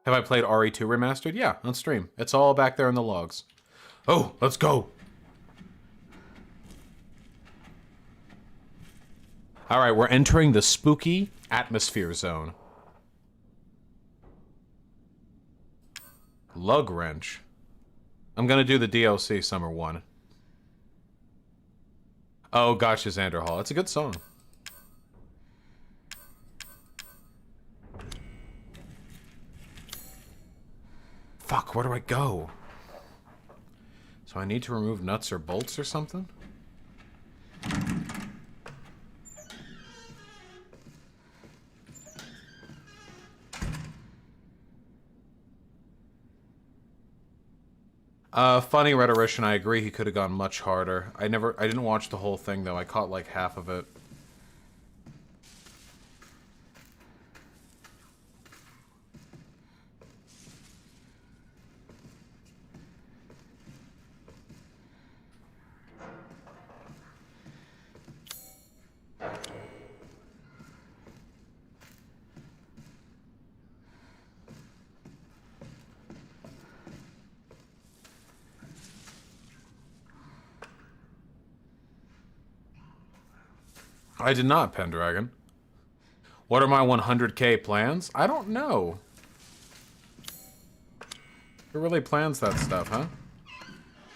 Have I played RE2 Remastered? Yeah, on stream. It's all back there in the logs. Oh, let's go! Alright, we're entering the spooky atmosphere zone. Lug Wrench. I'm gonna do the DLC Summer 1. Oh, gosh, Xander Hall. It's a good song. Fuck, where do I go? So I need to remove nuts or bolts or something? Funny rhetorician, I agree he could have gone much harder. I didn't watch the whole thing though, I caught like half of it. I did not, Pendragon. What are my 100k plans? I don't know. Who really plans that stuff, huh?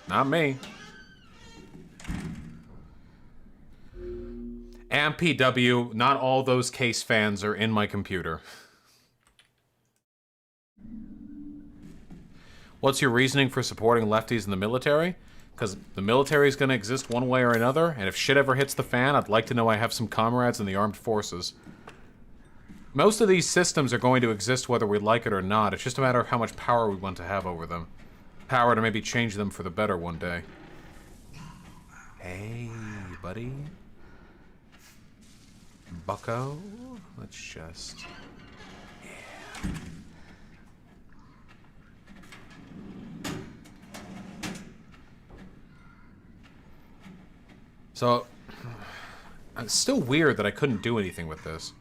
Not me. And PW, not all those case fans are in my computer. What's your reasoning for supporting lefties in the military? Because the military is going to exist one way or another, and if shit ever hits the fan, I'd like to know I have some comrades in the armed forces. Most of these systems are going to exist whether we like it or not. It's just a matter of how much power we want to have over them. Power to maybe change them for the better one day. Hey, buddy. Bucko. Let's just... Yeah. So, it's still weird that I couldn't do anything with this.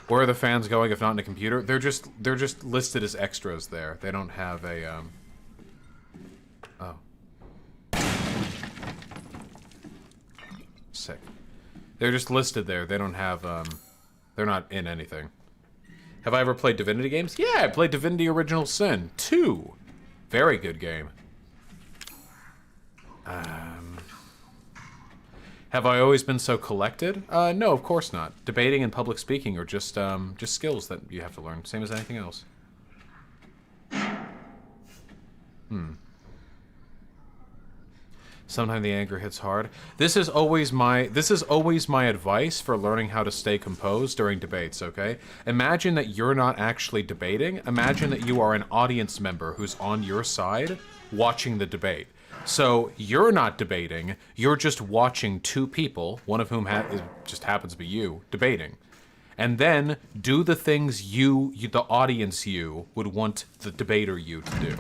Where are the fans going if not in a computer? They're just listed as extras there. They don't have a, Oh. Sick. They're just listed there. They don't have, they're not in anything. Have I ever played Divinity games? Yeah, I played Divinity Original Sin 2. Very good game. Have I always been so collected? No, of course not. Debating and public speaking are just skills that you have to learn, same as anything else. Sometimes the anger hits hard. This is always my advice for learning how to stay composed during debates, okay? Imagine that you're not actually debating. Imagine that you are an audience member who's on your side watching the debate. So you're not debating, you're just watching two people, one of whom just happens to be you, debating. And then do the things the audience you, would want the debater you to do.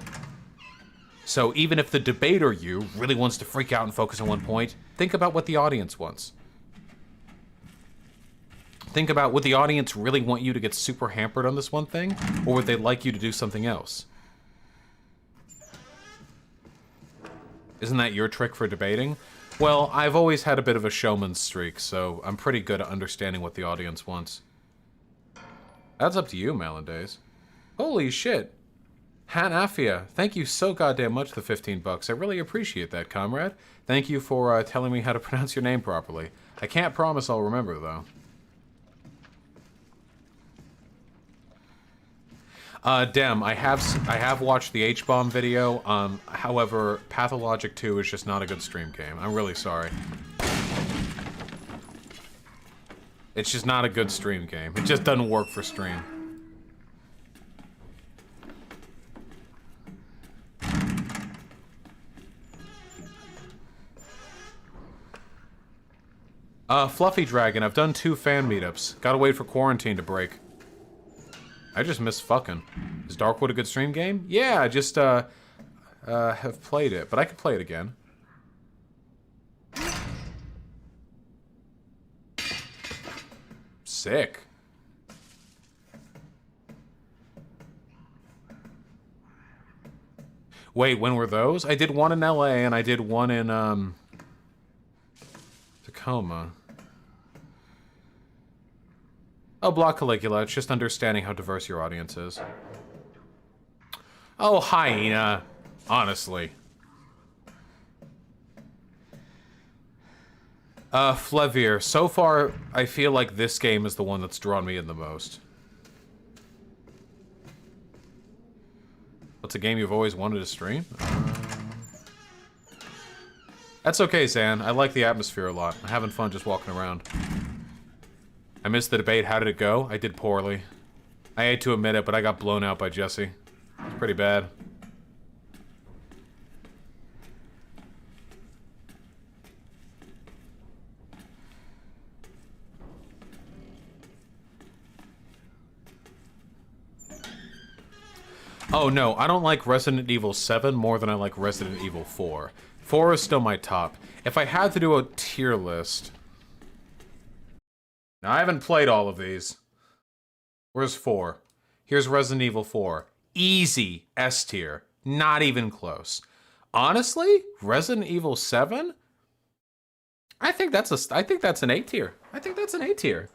So even if the debater you really wants to freak out and focus on one point, think about what the audience wants. Think about, would the audience really want you to get super hampered on this one thing, or would they like you to do something else? Isn't that your trick for debating? Well, I've always had a bit of a showman's streak, so I'm pretty good at understanding what the audience wants. That's up to you, Malandays. Holy shit. Hanafia, thank you so goddamn much for the 15 bucks. I really appreciate that, comrade. Thank you for telling me how to pronounce your name properly. I can't promise I'll remember, though. Dem, I have watched the H-Bomb video, however, Pathologic 2 is just not a good stream game. I'm really sorry. It's just not a good stream game. It just doesn't work for stream. Fluffy Dragon, I've done 2 fan meetups. Gotta wait for quarantine to break. I just miss fucking. Is Darkwood a good stream game? Yeah, I just, have played it, but I could play it again. Sick. Wait, when were those? I did one in LA and I did one in, Tacoma. Oh, Block Caligula. It's just understanding how diverse your audience is. Oh, Hyena. Honestly. Flevier. So far, I feel like this game is the one that's drawn me in the most. What's a game you've always wanted to stream? That's okay, Zan. I like the atmosphere a lot. I'm having fun just walking around. I missed the debate. How did it go? I did poorly. I hate to admit it, but I got blown out by Jesse. It's pretty bad. Oh no, I don't like Resident Evil 7 more than I like Resident Evil 4. 4 is still my top. If I had to do a tier list... Now, I haven't played all of these. Where's 4? Here's Resident Evil 4. Easy S tier. Not even close. Honestly, Resident Evil 7? I think that's an A tier. I think that's an A tier.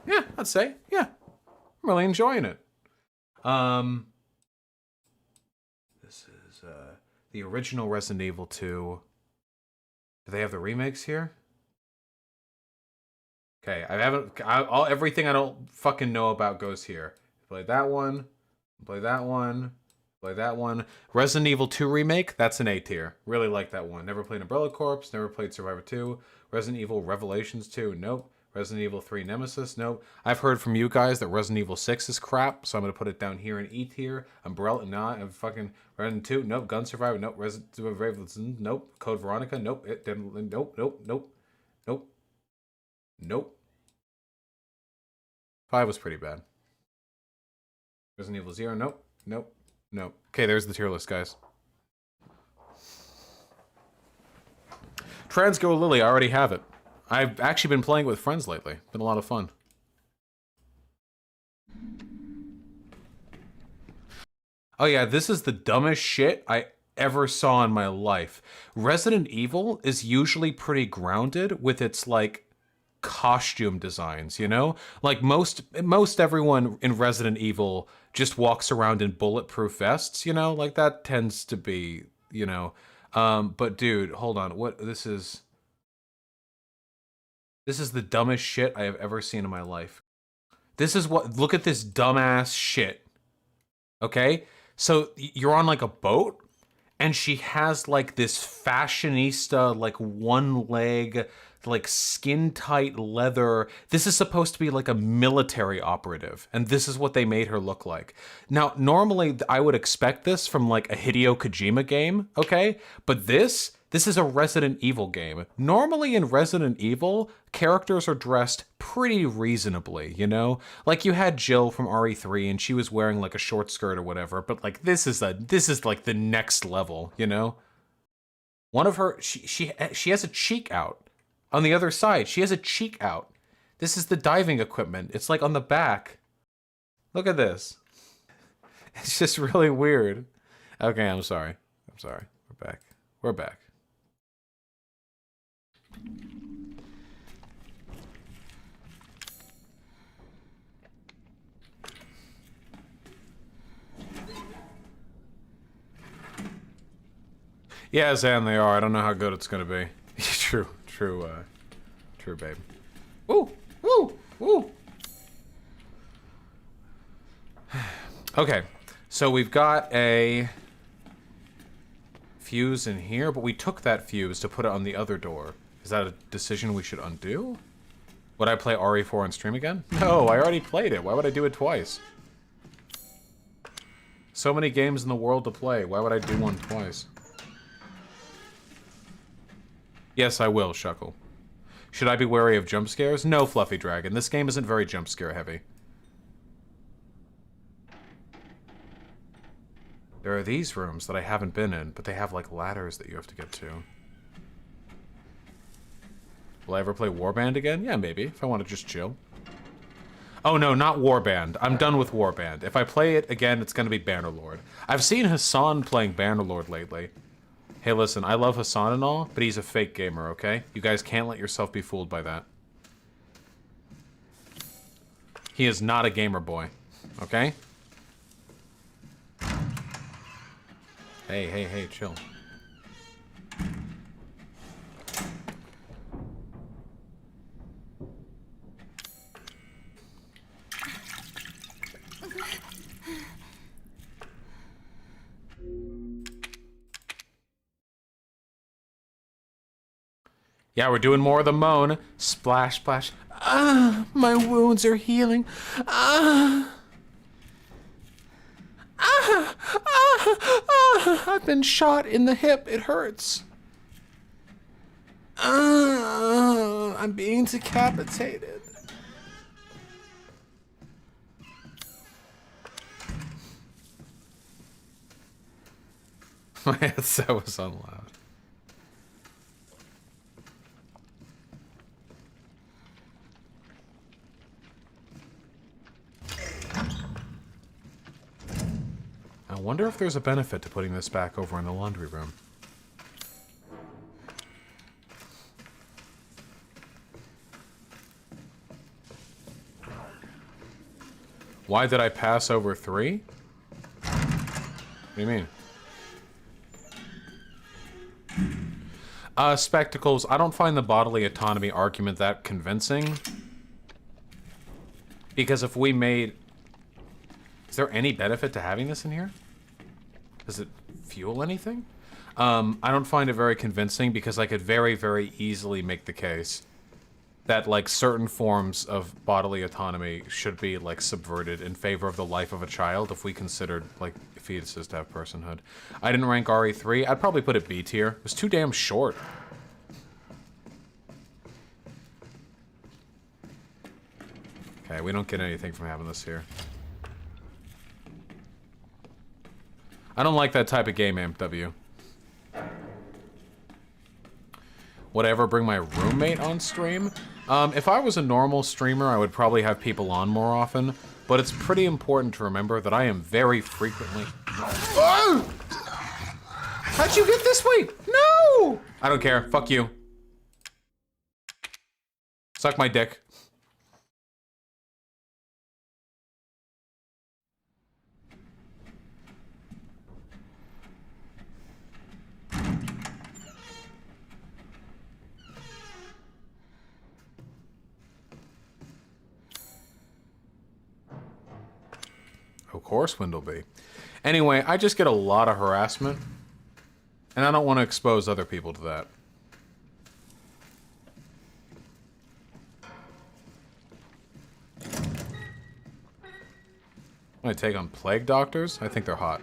Yeah, I'd say. Yeah. I'm really enjoying it. This is the original Resident Evil 2. Do they have the remakes here? Okay, everything I don't fucking know about goes here. Play that one. Play that one. Play that one. Resident Evil 2 remake. That's an A tier. Really like that one. Never played Umbrella Corps. Never played Survivor 2. Resident Evil Revelations 2. Nope. Resident Evil 3 Nemesis. Nope. I've heard from you guys that Resident Evil 6 is crap, so I'm gonna put it down here in E tier. Umbrella. Nah. And fucking Resident 2. Nope. Gun Survivor. Nope. Resident Evil. Nope. Code Veronica. Nope. Nope. Nope. Nope. Nope. Nope. 5 was pretty bad. Resident Evil 0, nope, nope, nope. Okay, there's the tier list, guys. Transgo Lily, I already have it. I've actually been playing it with friends lately. Been a lot of fun. Oh yeah, this is the dumbest shit I ever saw in my life. Resident Evil is usually pretty grounded with its, like, costume designs, you know? Like most everyone in Resident Evil just walks around in bulletproof vests, you know? Like that tends to be, you know. But dude, hold on. What this is the dumbest shit I have ever seen in my life. This is what, look at this dumbass shit. Okay? So you're on like a boat and she has like this fashionista, like one leg, like skin tight leather. This is supposed to be like a military operative, and this is what they made her look like. Now, normally I would expect this from like a Hideo Kojima game, okay? But this is a Resident Evil game. Normally in Resident Evil, characters are dressed pretty reasonably, you know? Like you had Jill from RE3 and she was wearing like a short skirt or whatever, but like this is like the next level, you know? One of her she has a cheek out. On the other side, she has a cheek out. This is the diving equipment. It's like on the back. Look at this. It's just really weird. Okay, I'm sorry. I'm sorry. We're back. We're back. Yeah, Zan, they are. I don't know how good it's gonna be. True, babe. Woo! Woo! Woo! Okay, so we've got a fuse in here, but we took that fuse to put it on the other door. Is that a decision we should undo? Would I play RE4 on stream again? No, I already played it. Why would I do it twice? So many games in the world to play. Why would I do one twice? Yes, I will, Shuckle. Should I be wary of jump scares? No, Fluffy Dragon. This game isn't very jump scare heavy. There are these rooms that I haven't been in, but they have like ladders that you have to get to. Will I ever play Warband again? Yeah, maybe, if I want to just chill. Oh no, not Warband. I'm done with Warband. If I play it again, it's gonna be Bannerlord. I've seen Hassan playing Bannerlord lately. Hey, listen, I love Hassan and all, but he's a fake gamer, okay? You guys can't let yourself be fooled by that. He is not a gamer boy, okay? Hey, hey, hey, chill. Yeah, we're doing more of the moan. Splash, splash. Ah, my wounds are healing. Ah. Ah, ah, ah, I've been shot in the hip. It hurts. Ah, I'm being decapitated. My headset was on loud. I wonder if there's a benefit to putting this back over in the laundry room. Why did I pass over 3? What do you mean? Spectacles. I don't find the bodily autonomy argument that convincing. Because if we made... Is there any benefit to having this in here? Does it fuel anything? I don't find it very convincing because I could very, very easily make the case that, like, certain forms of bodily autonomy should be, like, subverted in favor of the life of a child if we considered, like, fetuses to have personhood. I didn't rank RE3. I'd probably put it B tier. It was too damn short. Okay, we don't get anything from having this here. I don't like that type of game, AmpW. Whatever, bring my roommate on stream? If I was a normal streamer, I would probably have people on more often, but it's pretty important to remember that I am very frequently... Oh! How'd you get this way? No! I don't care. Fuck you. Suck my dick. Of course, Windleby. Anyway, I just get a lot of harassment, and I don't want to expose other people to that. I take on plague doctors? I think they're hot.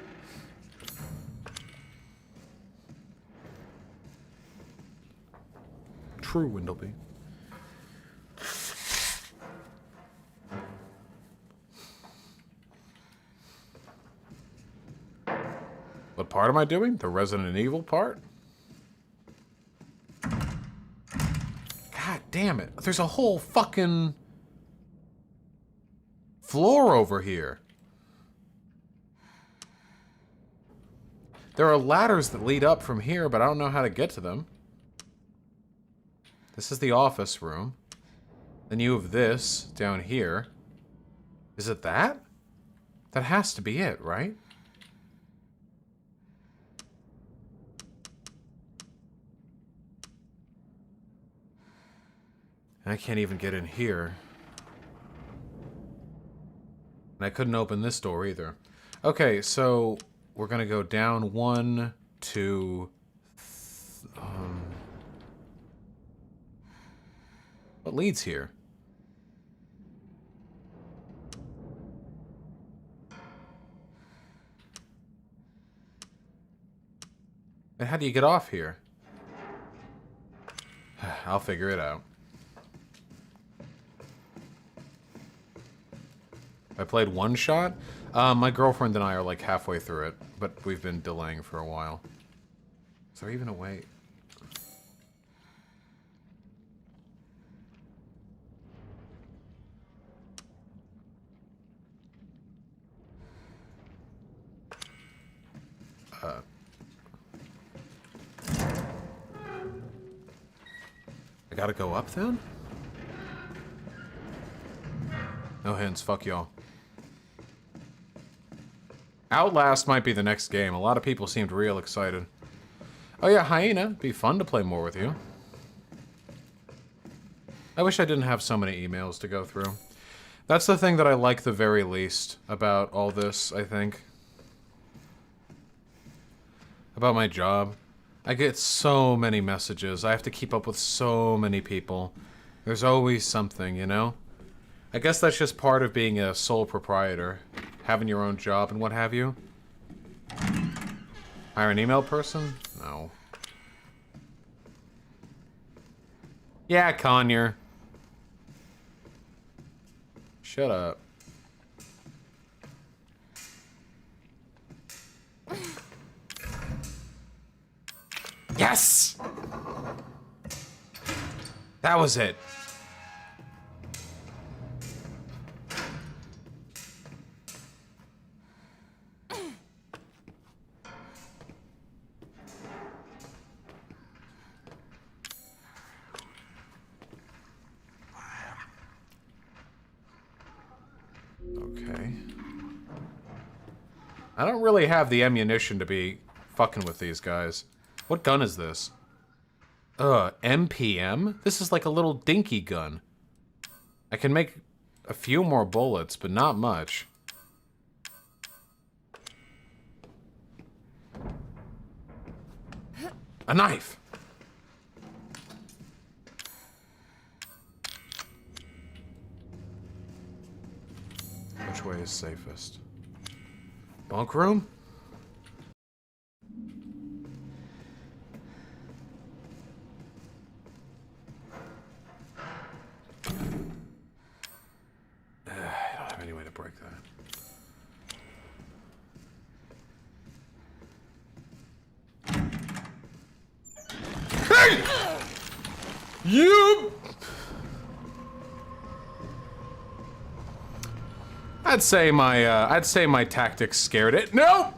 True, Windleby. What part am I doing? The Resident Evil part? God damn it. There's a whole fucking floor over here. There are ladders that lead up from here, but I don't know how to get to them. This is the office room. Then you have this down here. Is it that? That has to be it, right? I can't even get in here. And I couldn't open this door either. Okay, so we're gonna go down 1, 2... What leads here? And how do you get off here? I'll figure it out. I played one shot. My girlfriend and I are like halfway through it, but we've been delaying for a while. Is there even a way? I gotta go up then? No hints, fuck y'all. Outlast might be the next game. A lot of people seemed real excited. Oh yeah, Hyena. Be fun to play more with you. I wish I didn't have so many emails to go through. That's the thing that I like the very least about all this, I think. About my job. I get so many messages. I have to keep up with so many people. There's always something, you know? I guess that's just part of being a sole proprietor. Having your own job and what have you. Hire an email person? No. Yeah, Conyer. Shut up. Yes! That was it. Okay. I don't really have the ammunition to be fucking with these guys. What gun is this? MPM? This is like a little dinky gun. I can make a few more bullets, but not much. A knife! Which way is safest? Bunk room? I don't have any way to break that. Hey! You! I'd say my tactics scared it. Nope!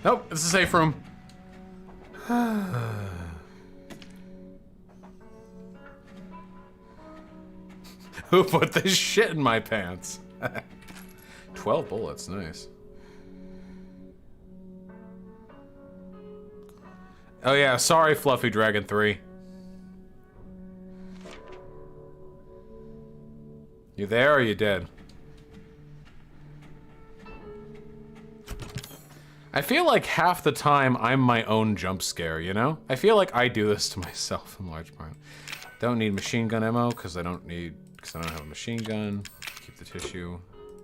Nope, it's a safe room. Who put this shit in my pants? 12 bullets, nice. Oh yeah, sorry Fluffy Dragon 3. You there or you dead? I feel like half the time I'm my own jump scare, you know? I feel like I do this to myself in large part. Don't need machine gun ammo because I don't have a machine gun. Keep the tissue.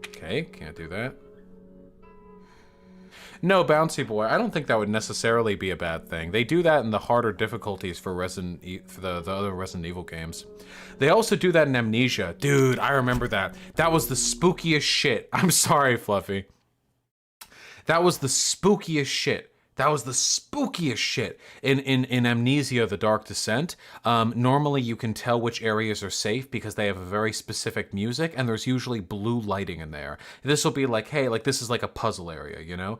Okay, can't do that. No, Bouncy Boy, I don't think that would necessarily be a bad thing. They do that in the harder difficulties for the other Resident Evil games. They also do that in Amnesia. Dude, I remember that. That was the spookiest shit. I'm sorry, Fluffy. That was the spookiest shit. That was the spookiest shit. In Amnesia, The Dark Descent, normally you can tell which areas are safe because they have a very specific music, and there's usually blue lighting in there. This will be like, hey, like this is like a puzzle area, you know?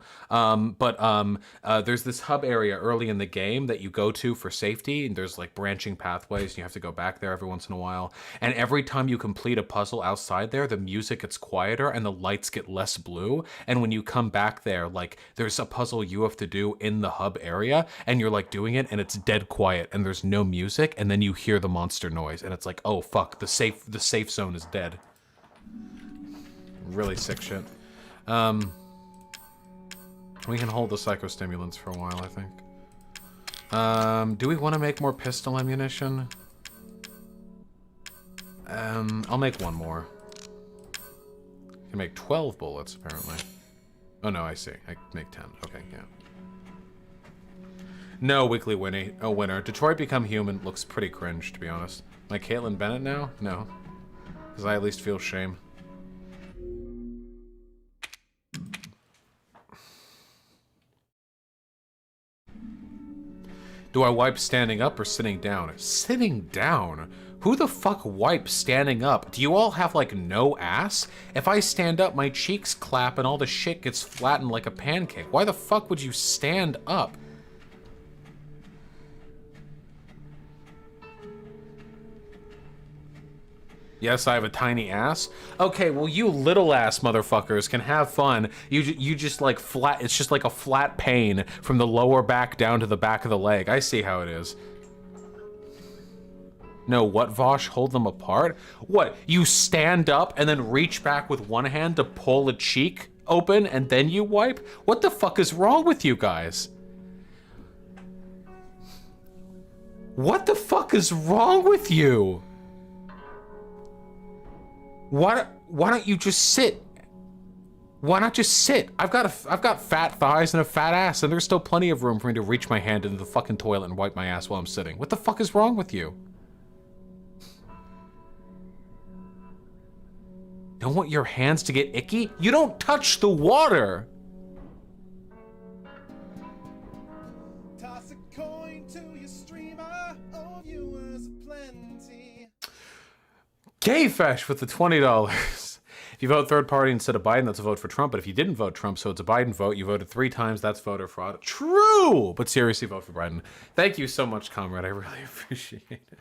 There's this hub area early in the game that you go to for safety, and there's like branching pathways, and you have to go back there every once in a while. And every time you complete a puzzle outside there, the music gets quieter and the lights get less blue. And when you come back there, like there's a puzzle you have to do in the hub area, and you're like doing it and it's dead quiet and there's no music, and then you hear the monster noise and it's like, oh fuck, the safe zone is dead. Really sick shit. We can hold the psychostimulants for a while, I think. Do we want to make more pistol ammunition? I'll make one more. I can make 12 bullets apparently. Oh no, I see. I can make 10. Okay, yeah. No, Weekly winner. Detroit Become Human looks pretty cringe, to be honest. Am I Caitlin Bennett now? No. Because I at least feel shame. Do I wipe standing up or sitting down? Sitting down? Who the fuck wipes standing up? Do you all have, like, no ass? If I stand up, my cheeks clap and all the shit gets flattened like a pancake. Why the fuck would you stand up? Yes, I have a tiny ass. Okay, well, you little ass motherfuckers can have fun. You just like flat. It's just like a flat pane from the lower back down to the back of the leg. I see how it is. No, what, Vaush? Hold them apart? What? You stand up and then reach back with one hand to pull a cheek open and then you wipe? What the fuck is wrong with you guys? What the fuck is wrong with you? Why don't you just sit? Why not just sit? I've got fat thighs and a fat ass, and there's still plenty of room for me to reach my hand into the fucking toilet and wipe my ass while I'm sitting. What the fuck is wrong with you? Don't want your hands to get icky? You don't touch the water! Toss a coin to your streamer, oh, viewers aplenty. Gayfesh with the $20. If you vote third party instead of Biden, that's a vote for Trump. But if you didn't vote Trump, so it's a Biden vote, you voted 3 times, that's voter fraud. True! But seriously, vote for Biden. Thank you so much, comrade. I really appreciate it.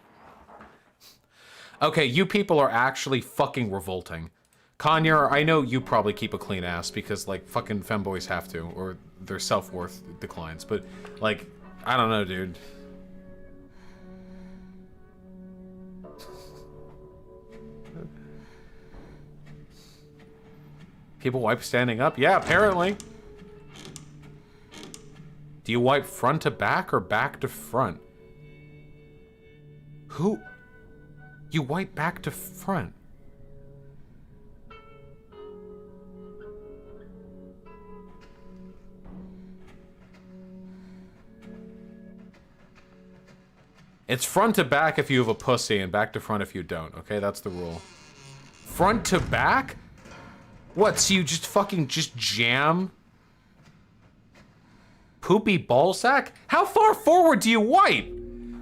Okay, you people are actually fucking revolting. Kanye, I know you probably keep a clean ass because, like, fucking femboys have to, or their self-worth declines. But, like, I don't know, dude. People wipe standing up? Yeah, apparently. Do you wipe front to back or back to front? Who? You wipe back to front. It's front to back if you have a pussy and back to front if you don't, okay? That's the rule. Front to back? What, so you just fucking just jam? Poopy ballsack? How far forward do you wipe?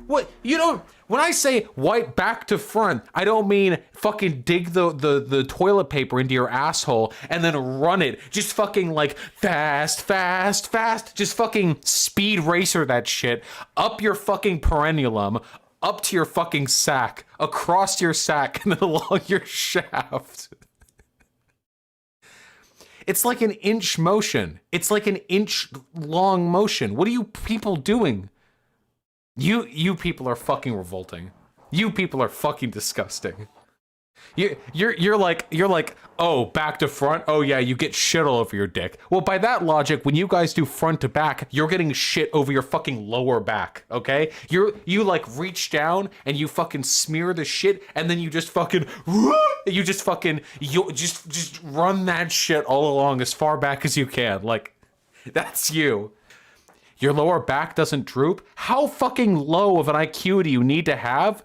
What, you don't, when I say wipe back to front, I don't mean fucking dig the toilet paper into your asshole and then run it. Just fucking like fast, fast, fast. Just fucking speed racer that shit up your fucking perineum, up to your fucking sack, across your sack, and then along your shaft. It's like an inch motion. It's like an inch long motion. What are you people doing? You people are fucking revolting. You people are fucking disgusting. You're like, oh, back to front? Oh yeah, you get shit all over your dick. Well, by that logic, when you guys do front to back, you're getting shit over your fucking lower back, okay? You like reach down and you fucking smear the shit and then you just fucking you just run that shit all along as far back as you can. Like, that's you. Your lower back doesn't droop? How fucking low of an IQ do you need to have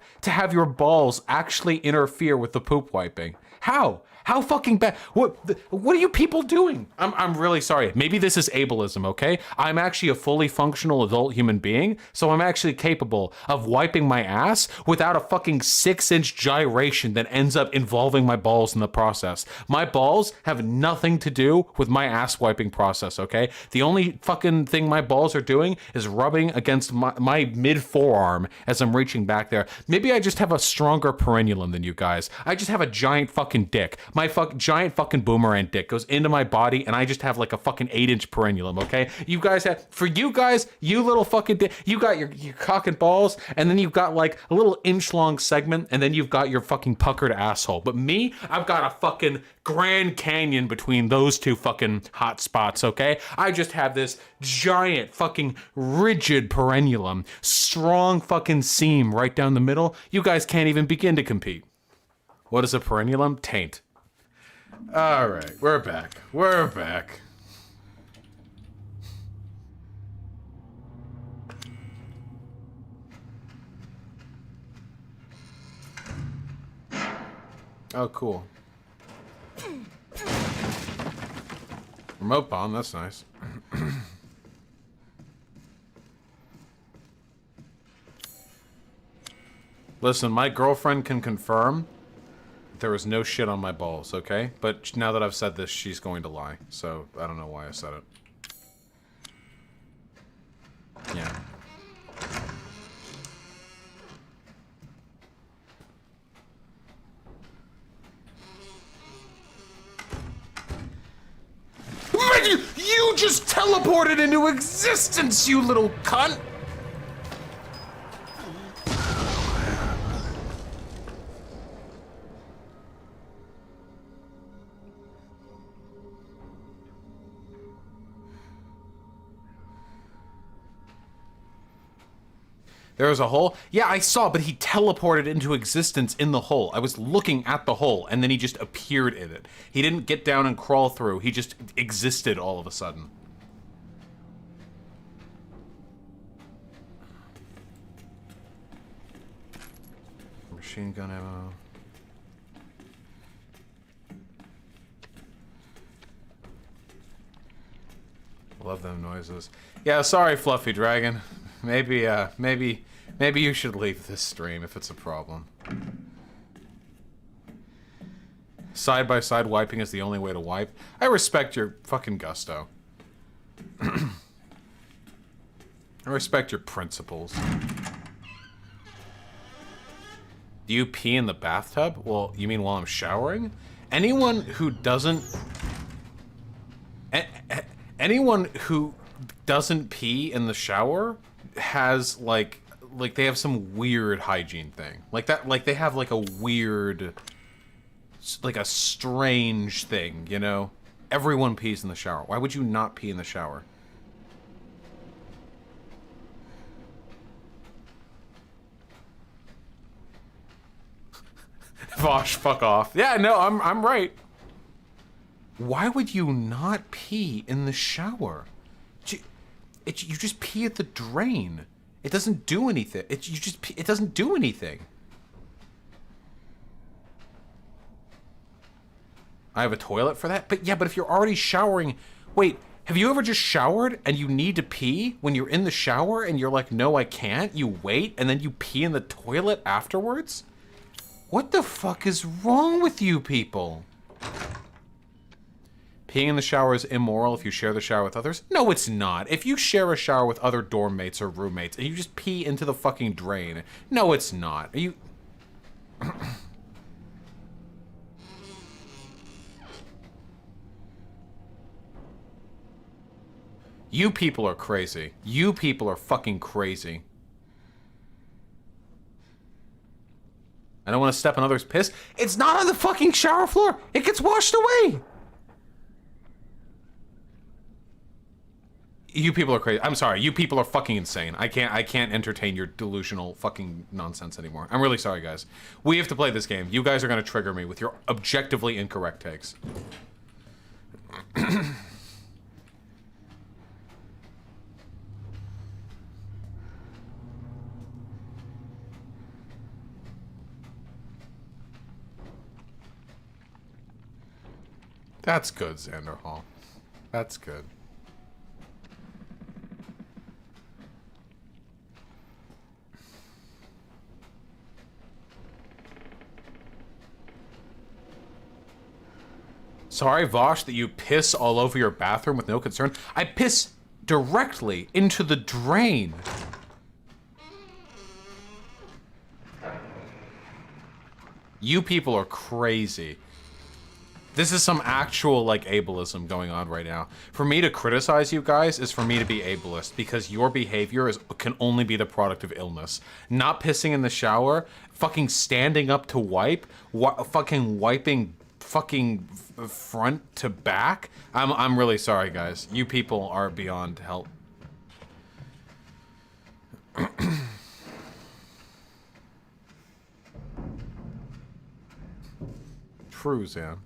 your balls actually interfere with the poop wiping? How? How fucking bad? What are you people doing? I'm really sorry. Maybe this is ableism, okay? I'm actually a fully functional adult human being, so I'm actually capable of wiping my ass without a fucking 6-inch gyration that ends up involving my balls in the process. My balls have nothing to do with my ass wiping process, okay? The only fucking thing my balls are doing is rubbing against my mid forearm as I'm reaching back there. Maybe I just have a stronger perineum than you guys. I just have a giant fucking dick. My giant fucking boomerang dick goes into my body and I just have like a fucking 8-inch perineum, okay? You guys have, for you guys, you little fucking dick, you got your cock and balls and then you've got like a little inch long segment and then you've got your fucking puckered asshole. But me, I've got a fucking Grand Canyon between those two fucking hot spots, okay? I just have this giant fucking rigid perineum, strong fucking seam right down the middle. You guys can't even begin to compete. What is a perineum? Taint. All right, we're back. We're back. Oh, cool. Remote bomb, that's nice. Listen, my girlfriend can confirm there was no shit on my balls, okay? But now that I've said this, she's going to lie. So, I don't know why I said it. Yeah. You just teleported into existence, you little cunt! There was a hole? Yeah, I saw, but he teleported into existence in the hole. I was looking at the hole, and then he just appeared in it. He didn't get down and crawl through. He just existed all of a sudden. Machine gun ammo. Love them noises. Yeah, sorry, Fluffy Dragon. Maybe you should leave this stream if it's a problem. Side-by-side wiping is the only way to wipe. I respect your fucking gusto. I respect your principles. Do you pee in the bathtub? Well, you mean while I'm showering? Anyone who doesn't... Anyone who doesn't pee in the shower has like they have some weird hygiene thing. Like that, like they have like a weird, like a strange thing, you know? Everyone pees in the shower. Why would you not pee in the shower? Vaush, fuck off. Yeah, no, I'm right. Why would you not pee in the shower? You just pee at the drain. It doesn't do anything. It doesn't do anything. I have a toilet for that? But yeah, but if you're already showering... Wait, have you ever just showered and you need to pee when you're in the shower and you're like, no, I can't? You wait and then you pee in the toilet afterwards? What the fuck is wrong with you people? Peeing in the shower is immoral if you share the shower with others? No, it's not. If you share a shower with other dorm mates or roommates and you just pee into the fucking drain, no, it's not. Are you... You people are crazy. You people are fucking crazy. I don't want to step on others' piss. It's not on the fucking shower floor. It gets washed away. You people are crazy. I'm sorry. You people are fucking insane. I can't entertain your delusional fucking nonsense anymore. I'm really sorry, guys. We have to play this game. You guys are going to trigger me with your objectively incorrect takes. That's good, Xander Hall. That's good. Sorry, Vaush, that you piss all over your bathroom with no concern. I piss directly into the drain. You people are crazy. This is some actual, like, ableism going on right now. For me to criticize you guys is for me to be ableist, because your behavior can only be the product of illness. Not pissing in the shower, fucking standing up to wipe, fucking wiping fucking front to back. I'm really sorry, guys. You people are beyond help. True, Zan.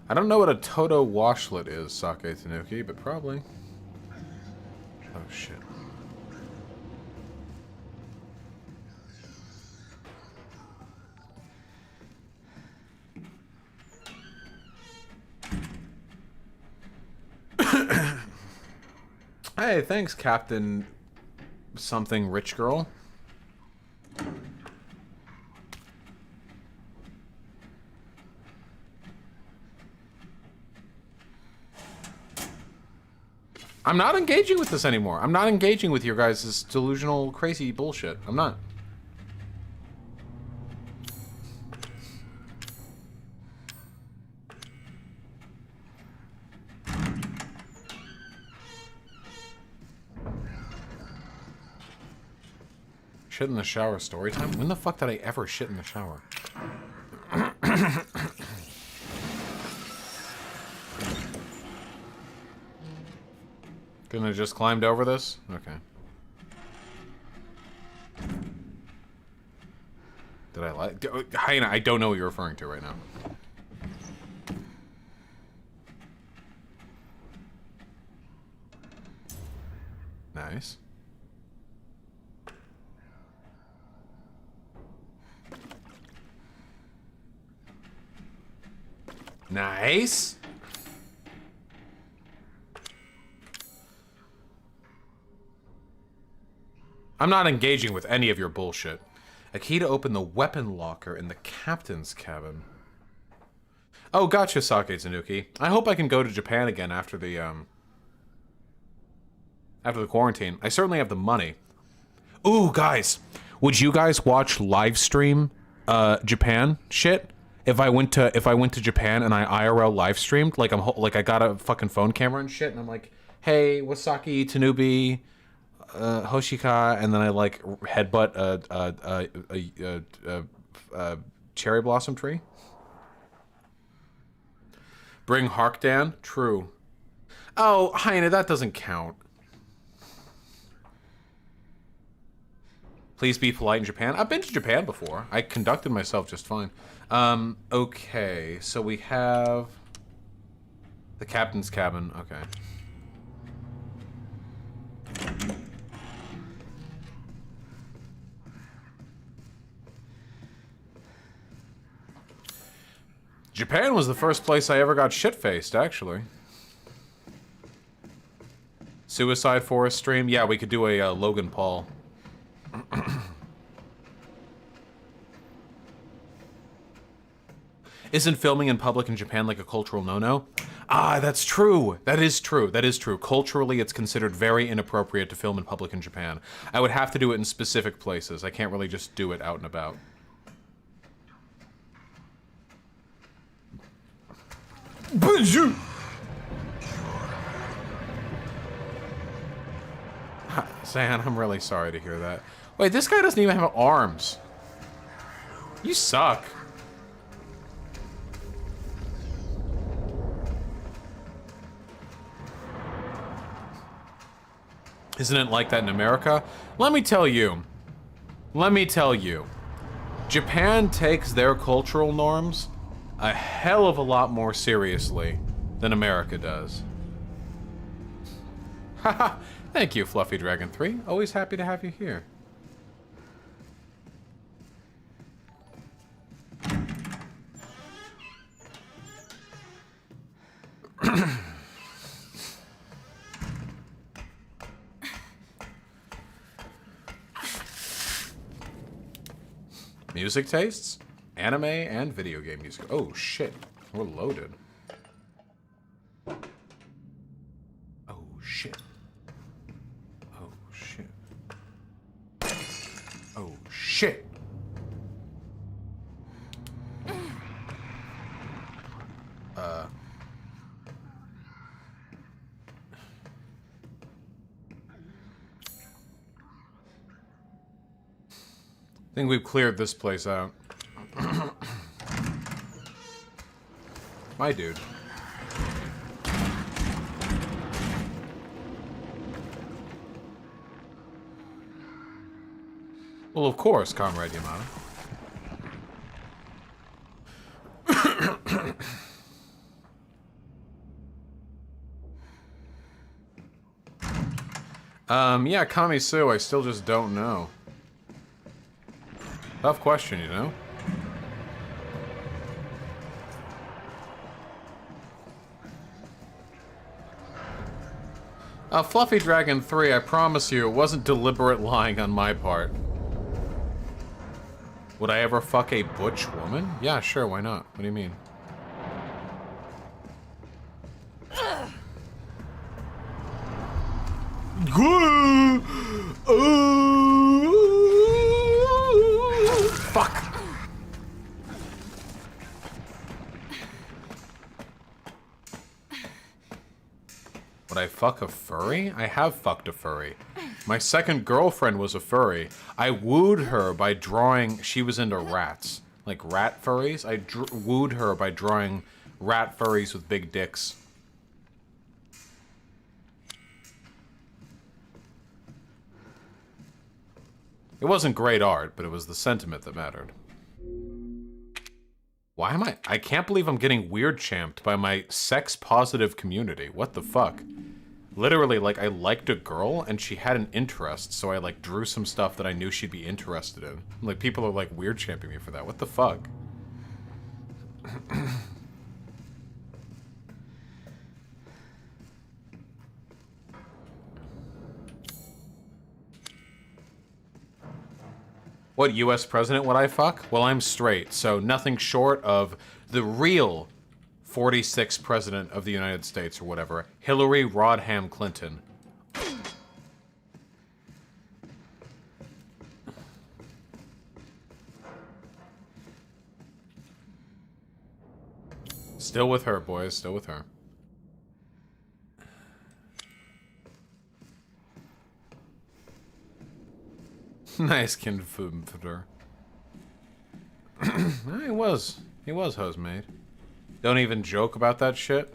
I don't know what a Toto washlet is, Sake Tanuki, but probably. Oh, shit. Hey, thanks, Captain something rich girl. I'm not engaging with this anymore. I'm not engaging with your guys' delusional, crazy bullshit. I'm not. Shit in the shower story time? When the fuck did I ever shit in the shower? Couldn't have just climbed over this? Okay. Did I like... Hyena, I don't know what you're referring to right now. Nice. Nice. I'm not engaging with any of your bullshit. A key to open the weapon locker in the captain's cabin. Oh, gotcha, Sake Tanuki. I hope I can go to Japan again after the quarantine. I certainly have the money. Ooh, guys, would you guys watch live stream Japan shit? If I went to Japan and I IRL live streamed, like I got a fucking phone camera and shit, and I'm like, hey, Wasaki Tanubi, Hoshika, and then I like headbutt a cherry blossom tree. Bring Harkdan? True. Oh, Hyena, that doesn't count. Please be polite in Japan. I've been to Japan before. I conducted myself just fine. Okay, so we have the captain's cabin. Okay. Japan was the first place I ever got shit-faced, actually. Suicide Forest stream? Yeah, we could do a Logan Paul. Isn't filming in public in Japan like a cultural no-no? Ah, that's true. That is true. That is true. Culturally, it's considered very inappropriate to film in public in Japan. I would have to do it in specific places. I can't really just do it out and about. Bonjour! San, I'm really sorry to hear that. Wait, this guy doesn't even have arms. You suck. Isn't it like that in America? Let me tell you. Let me tell you. Japan takes their cultural norms a hell of a lot more seriously than America does. Haha. Thank you, Fluffy Dragon 3. Always happy to have you here. Music tastes? Anime and video game music. Oh shit, we're loaded. Oh shit. Oh shit. Oh shit. I think we've cleared this place out. My dude. Well, of course, Comrade Yamada. Yeah, Kamisu, I still just don't know. Tough question, you know? Fluffy Dragon 3, I promise you, it wasn't deliberate lying on my part. Would I ever fuck a butch woman? Yeah, sure, why not? What do you mean? Fuck! Would I fuck a furry? I have fucked a furry. My second girlfriend was a furry. I wooed her by drawing... She was into rats. Like rat furries. I wooed her by drawing rat furries with big dicks. It wasn't great art, but it was the sentiment that mattered. Why am I can't believe I'm getting weird champed by my sex-positive community. What the fuck? Literally, like, I liked a girl, and she had an interest, so I, like, drew some stuff that I knew she'd be interested in. Like, people are, like, weird champing me for that. What the fuck? What US president would I fuck? Well, I'm straight, so nothing short of the real 46th president of the United States or whatever, Hillary Rodham Clinton. Still with her, boys, still with her. Nice Kinfuder. He was housemaid. Don't even joke about that shit.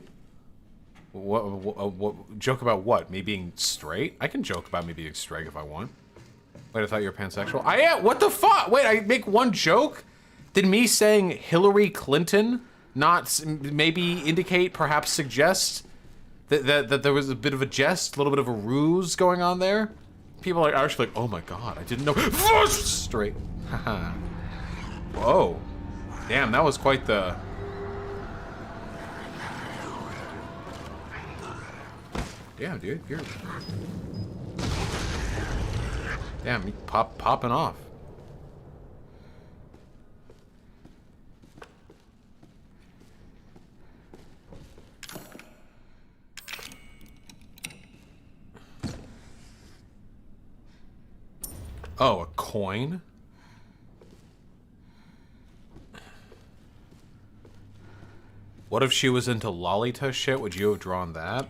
What joke about what? Me being straight? I can joke about me being straight if I want. Wait, I thought you were pansexual. I am. What the fuck? Wait, I make one joke? Did me saying Hillary Clinton not maybe indicate, perhaps suggest that there was a bit of a jest, a little bit of a ruse going on there? People are actually like, oh my god, I didn't know. Straight. Haha. Whoa. Damn, that was quite the... Damn, dude, you're... Damn, you popping off. Oh, a coin? What if she was into Lolita shit? Would you have drawn that?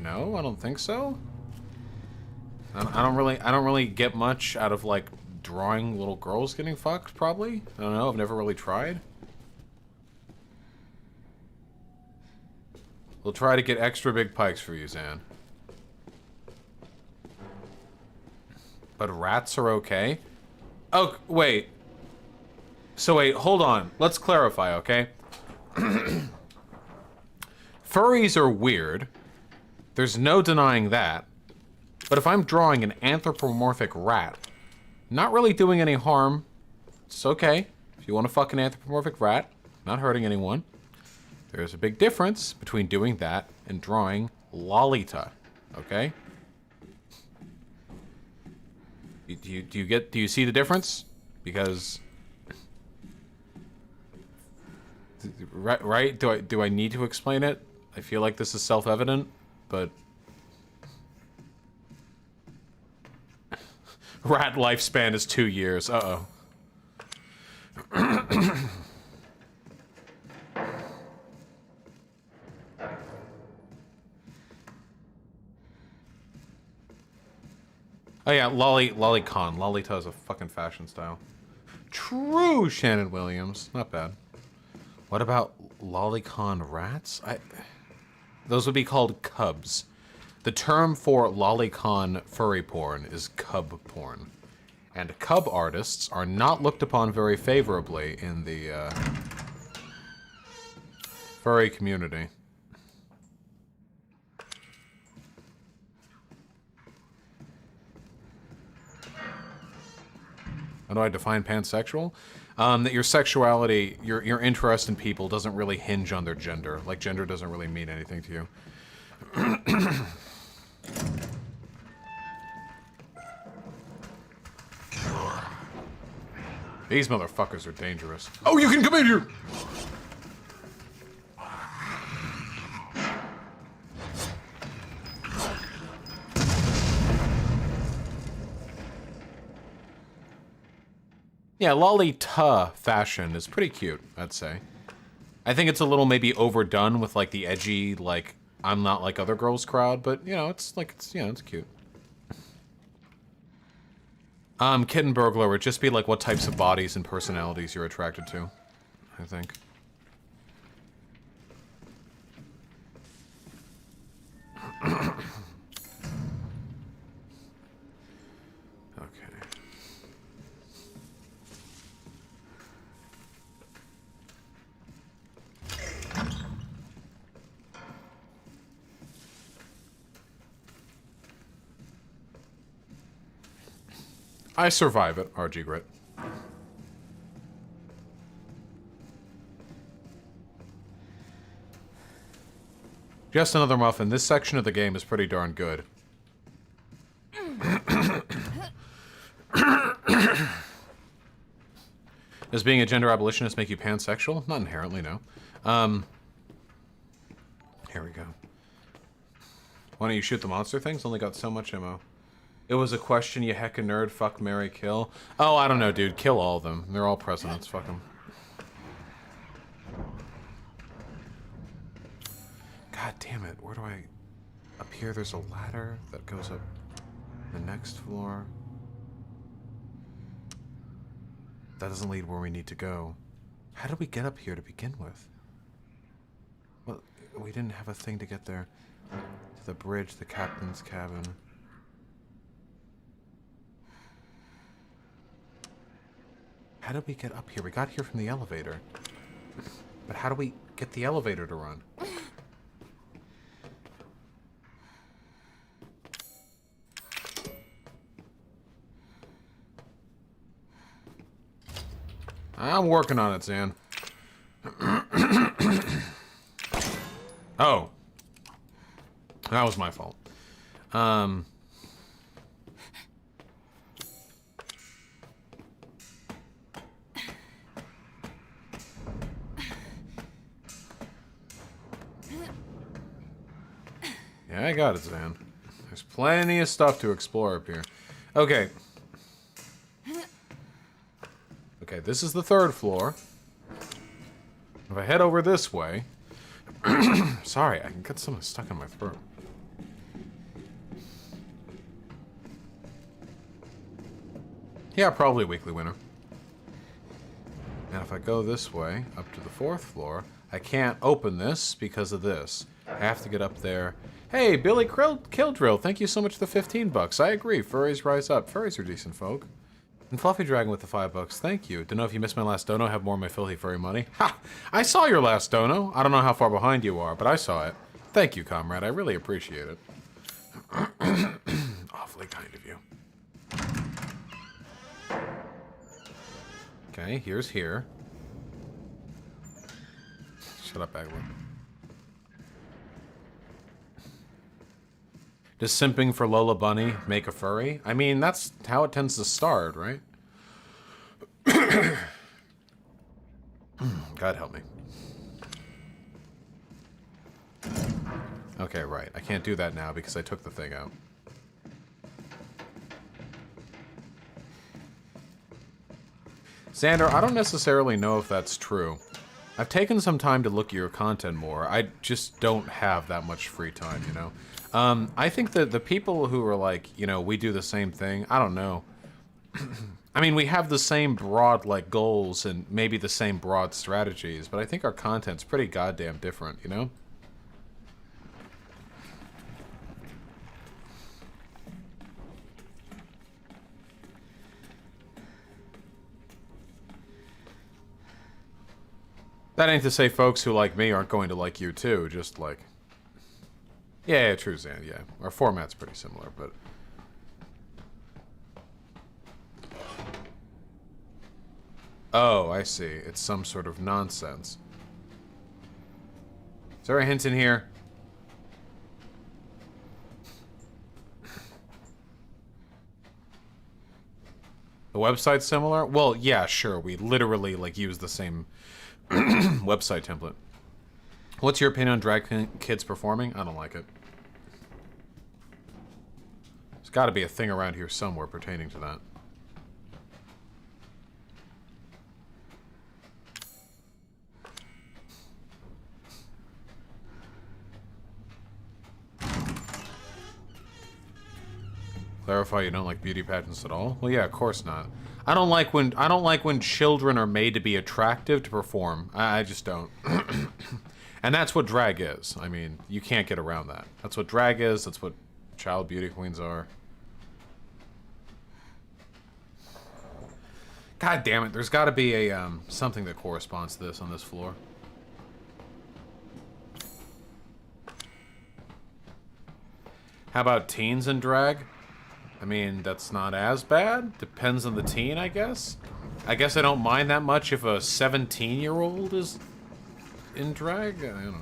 No, I don't think so. I don't really get much out of, like, drawing little girls getting fucked, probably. I don't know, I've never really tried. We'll try to get extra big pikes for you, Zan. But rats are okay? Oh, wait. So wait, hold on. Let's clarify, okay? Furries are weird. There's no denying that. But if I'm drawing an anthropomorphic rat, not really doing any harm. It's okay. If you want to fuck an anthropomorphic rat, not hurting anyone. There's a big difference between doing that and drawing Lolita, okay? Do you see the difference? Because right? Do I need to explain it? I feel like this is self-evident, but rat lifespan is 2 years. Uh-oh. Oh yeah, lolicon. Lolita is a fucking fashion style. True, Shannon Williams. Not bad. What about lolicon rats? Those would be called cubs. The term for lolicon furry porn is cub porn. And cub artists are not looked upon very favorably in the furry community. How do I define pansexual? That your sexuality, your interest in people doesn't really hinge on their gender. Like, gender doesn't really mean anything to you. These motherfuckers are dangerous. Oh, you can come in here! Yeah, Lolita fashion is pretty cute, I'd say. I think it's a little maybe overdone with like the edgy, like, I'm not like other girls crowd, but you know, it's like, it's, you know, it's cute. Kitten burglar would just be like what types of bodies and personalities you're attracted to, I think. I survive it, RG Grit. Just another muffin. This section of the game is pretty darn good. Does being a gender abolitionist make you pansexual? Not inherently, no. Here we go. Why don't you shoot the monster things? Only got so much ammo. It was a question, you heckin' nerd. Fuck, marry, kill. Oh, I don't know, dude. Kill all of them. They're all presidents. Fuck them. God damn it. Where do I... Up here, there's a ladder that goes up the next floor. That doesn't lead where we need to go. How did we get up here to begin with? Well, we didn't have a thing to get there. To the bridge, the captain's cabin. How did we get up here? We got here from the elevator. But how do we get the elevator to run? I'm working on it, Zan. Oh. That was my fault. Yeah, I got it, Zan. There's plenty of stuff to explore up here. Okay. Okay, this is the third floor. If I head over this way... Sorry, I can get something stuck in my throat. Yeah, probably weekly winner. And if I go this way, up to the fourth floor, I can't open this because of this. I have to get up there. Hey, Billy Killdrill, thank you so much for the 15 bucks. I agree, furries rise up. Furries are decent folk. And Fluffy Dragon with the 5 bucks, thank you. Don't know if you missed my last dono, have more of my filthy furry money. Ha! I saw your last dono. I don't know how far behind you are, but I saw it. Thank you, comrade. I really appreciate it. Awfully kind of you. Okay, here's here. Shut up, Bagler. Does simping for Lola Bunny make a furry? I mean, that's how it tends to start, right? God help me. Okay, right. I can't do that now because I took the thing out. Xander, I don't necessarily know if that's true. I've taken some time to look at your content more. I just don't have that much free time, you know? I think that the people who are like, you know, we do the same thing, I don't know. I mean, we have the same broad, like, goals and maybe the same broad strategies, but I think our content's pretty goddamn different, you know? That ain't to say folks who like me aren't going to like you too, just like... Yeah, true, Zan, yeah. Our format's pretty similar, but... Oh, I see. It's some sort of nonsense. Is there a hint in here? website's similar? Well, yeah, sure. We literally, like, use the same website template. What's your opinion on drag kids performing? I don't like it. There's got to be a thing around here somewhere pertaining to that. Clarify you don't like beauty pageants at all? Well, yeah, of course not. I don't like when children are made to be attractive to perform. I just don't. And that's what drag is. I mean, you can't get around that. That's what drag is. That's what child beauty queens are. God damn it! There's got to be a something that corresponds to this on this floor. How about teens in drag? I mean, that's not as bad. Depends on the teen, I guess. I guess I don't mind that much if a 17-year-old is in drag. I don't know.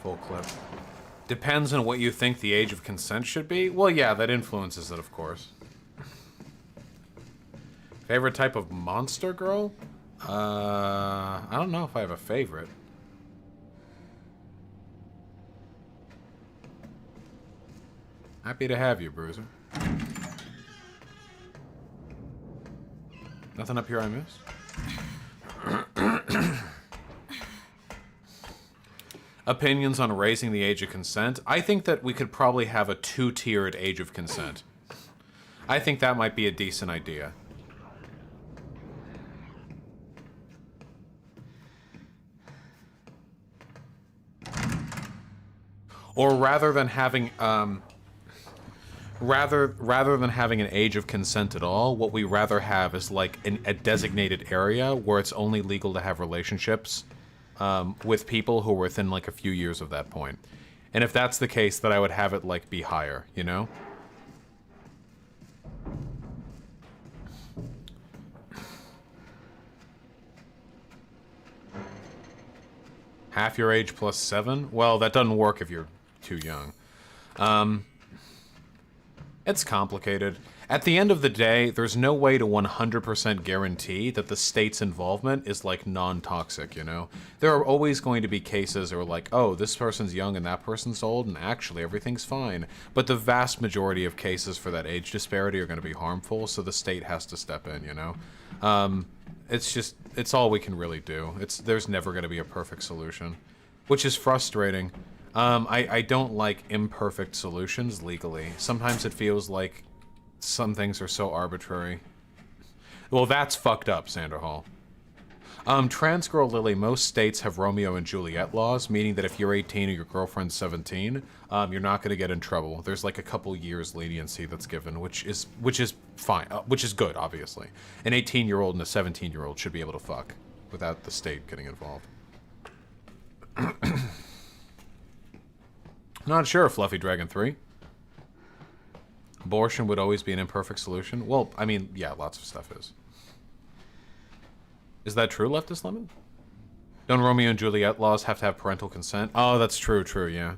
Full clip. Depends on what you think the age of consent should be. Well, yeah, that influences it, of course. Favorite type of monster girl? I don't know if I have a favorite. Happy to have you, Bruiser. Nothing up here I missed? Opinions on raising the age of consent? I think that we could probably have a 2-tiered age of consent. I think that might be a decent idea. Or rather than having rather than having an age of consent at all, what we rather have is like a designated area where it's only legal to have relationships with people who are within like a few years of that point. And if that's the case, then I would have it like be higher, you know? Half your age plus 7? Well, that doesn't work if you're too young. It's complicated. At the end of the day, there's no way to 100% guarantee that the state's involvement is, like, non-toxic, you know? There are always going to be cases where, like, oh, this person's young and that person's old, and actually everything's fine. But the vast majority of cases for that age disparity are going to be harmful, so the state has to step in, you know? It's all we can really do. There's never going to be a perfect solution, which is frustrating. I don't like imperfect solutions legally. Sometimes it feels like some things are so arbitrary. Well, that's fucked up, Sanderhall. Trans girl Lily, most states have Romeo and Juliet laws, meaning that if you're 18 or your girlfriend's 17, you're not going to get in trouble. There's like a couple years leniency that's given, which is fine, which is good, obviously. An 18-year-old and a 17-year-old should be able to fuck without the state getting involved. Not sure, Fluffy Dragon 3. Abortion would always be an imperfect solution. Well, I mean, yeah, lots of stuff is. Is that true, Leftist Lemon? Don't Romeo and Juliet laws have to have parental consent? Oh, that's true, yeah.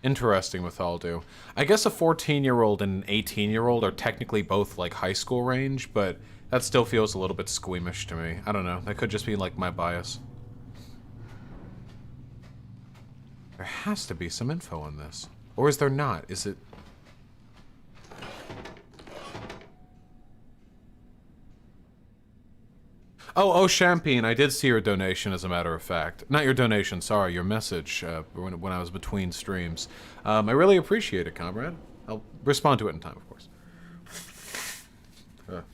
Interesting with Aldo. I guess a 14-year-old and an 18-year-old are technically both, like, high school range, but that still feels a little bit squeamish to me. I don't know. That could just be, like, my bias. There has to be some info on this. Or is there not? Is it... Oh, Champagne, I did see your donation, as a matter of fact. Not your donation, sorry, your message when I was between streams. I really appreciate it, comrade. I'll respond to it in time, of course. I don't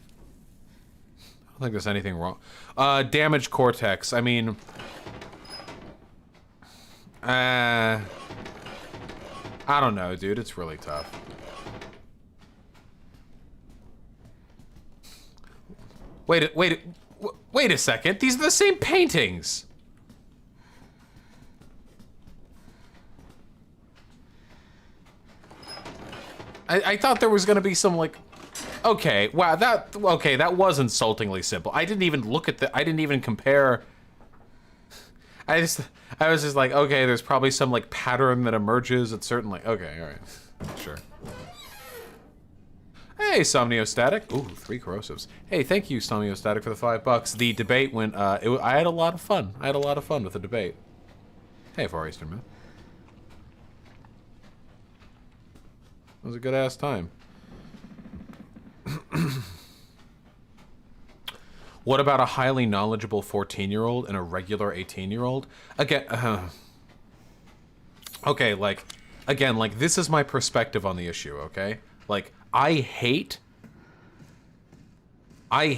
think there's anything wrong. Damaged cortex, I mean... I don't know, dude. It's really tough. Wait. Wait a second, these are the same paintings! I thought there was gonna be some, like... Okay, wow, that was insultingly simple. I didn't even look at I didn't even compare... I was just like, okay, there's probably some, like, pattern that emerges at certain, like... Okay, alright. Sure. Hey, Somniostatic. Ooh, 3 corrosives. Hey, thank you, Somniostatic, for the $5. The debate went, I had a lot of fun. I had a lot of fun with the debate. Hey, Far Eastern Man. It was a good-ass time. What about a highly knowledgeable 14-year-old and a regular 18-year-old? Again, okay, like, again, like, this is my perspective on the issue, okay? Like, I hate... well,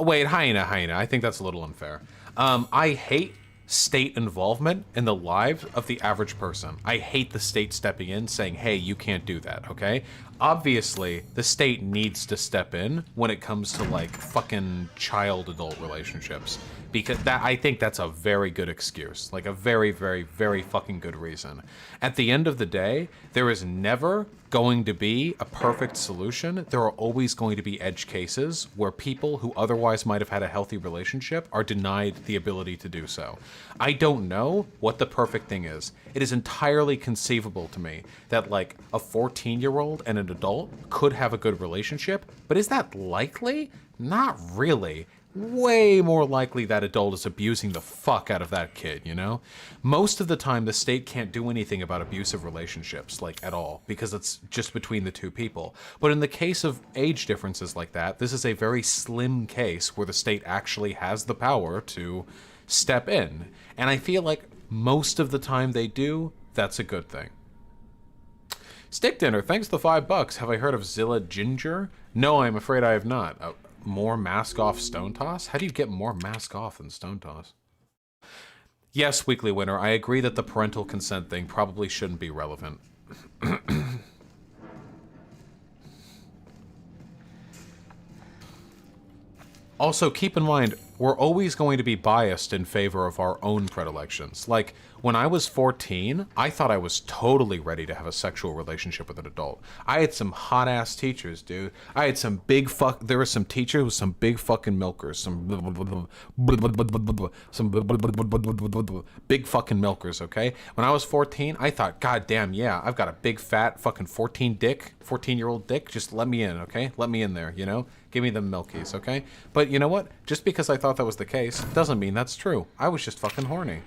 wait, hyena. I think that's a little unfair. I hate state involvement in the lives of the average person. I hate the state stepping in saying, hey, you can't do that, okay? Obviously, the state needs to step in when it comes to, like, fucking child-adult relationships. Because I think that's a very good excuse. Like, a very, very, very fucking good reason. At the end of the day, there is never going to be a perfect solution. There are always going to be edge cases where people who otherwise might have had a healthy relationship are denied the ability to do so. I don't know what the perfect thing is. It is entirely conceivable to me that, like, a 14-year-old and an adult could have a good relationship, but is that likely? Not really. Way more likely that adult is abusing the fuck out of that kid, you know? Most of the time, the state can't do anything about abusive relationships, like, at all, because it's just between the two people. But in the case of age differences like that, this is a very slim case where the state actually has the power to step in. And I feel like most of the time they do, that's a good thing. Stick Dinner, thanks for the $5. Have I heard of Zilla Ginger? No, I'm afraid I have not. More mask off Stone Toss? How do you get more mask off than Stone Toss? Yes, Weekly Winner, I agree that the parental consent thing probably shouldn't be relevant. Also, keep in mind, we're always going to be biased in favor of our own predilections. Like, when I was 14, I thought I was totally ready to have a sexual relationship with an adult. I had some hot-ass teachers, dude. I had some there were some teachers with some big fucking milkers. Some big fucking milkers, okay? When I was 14, I thought, god damn, yeah, I've got a big fat fucking 14-year-old dick. Just let me in, okay? Let me in there, you know? Give me the milkies, okay? But you know what? Just because I thought that was the case doesn't mean that's true. I was just fucking horny.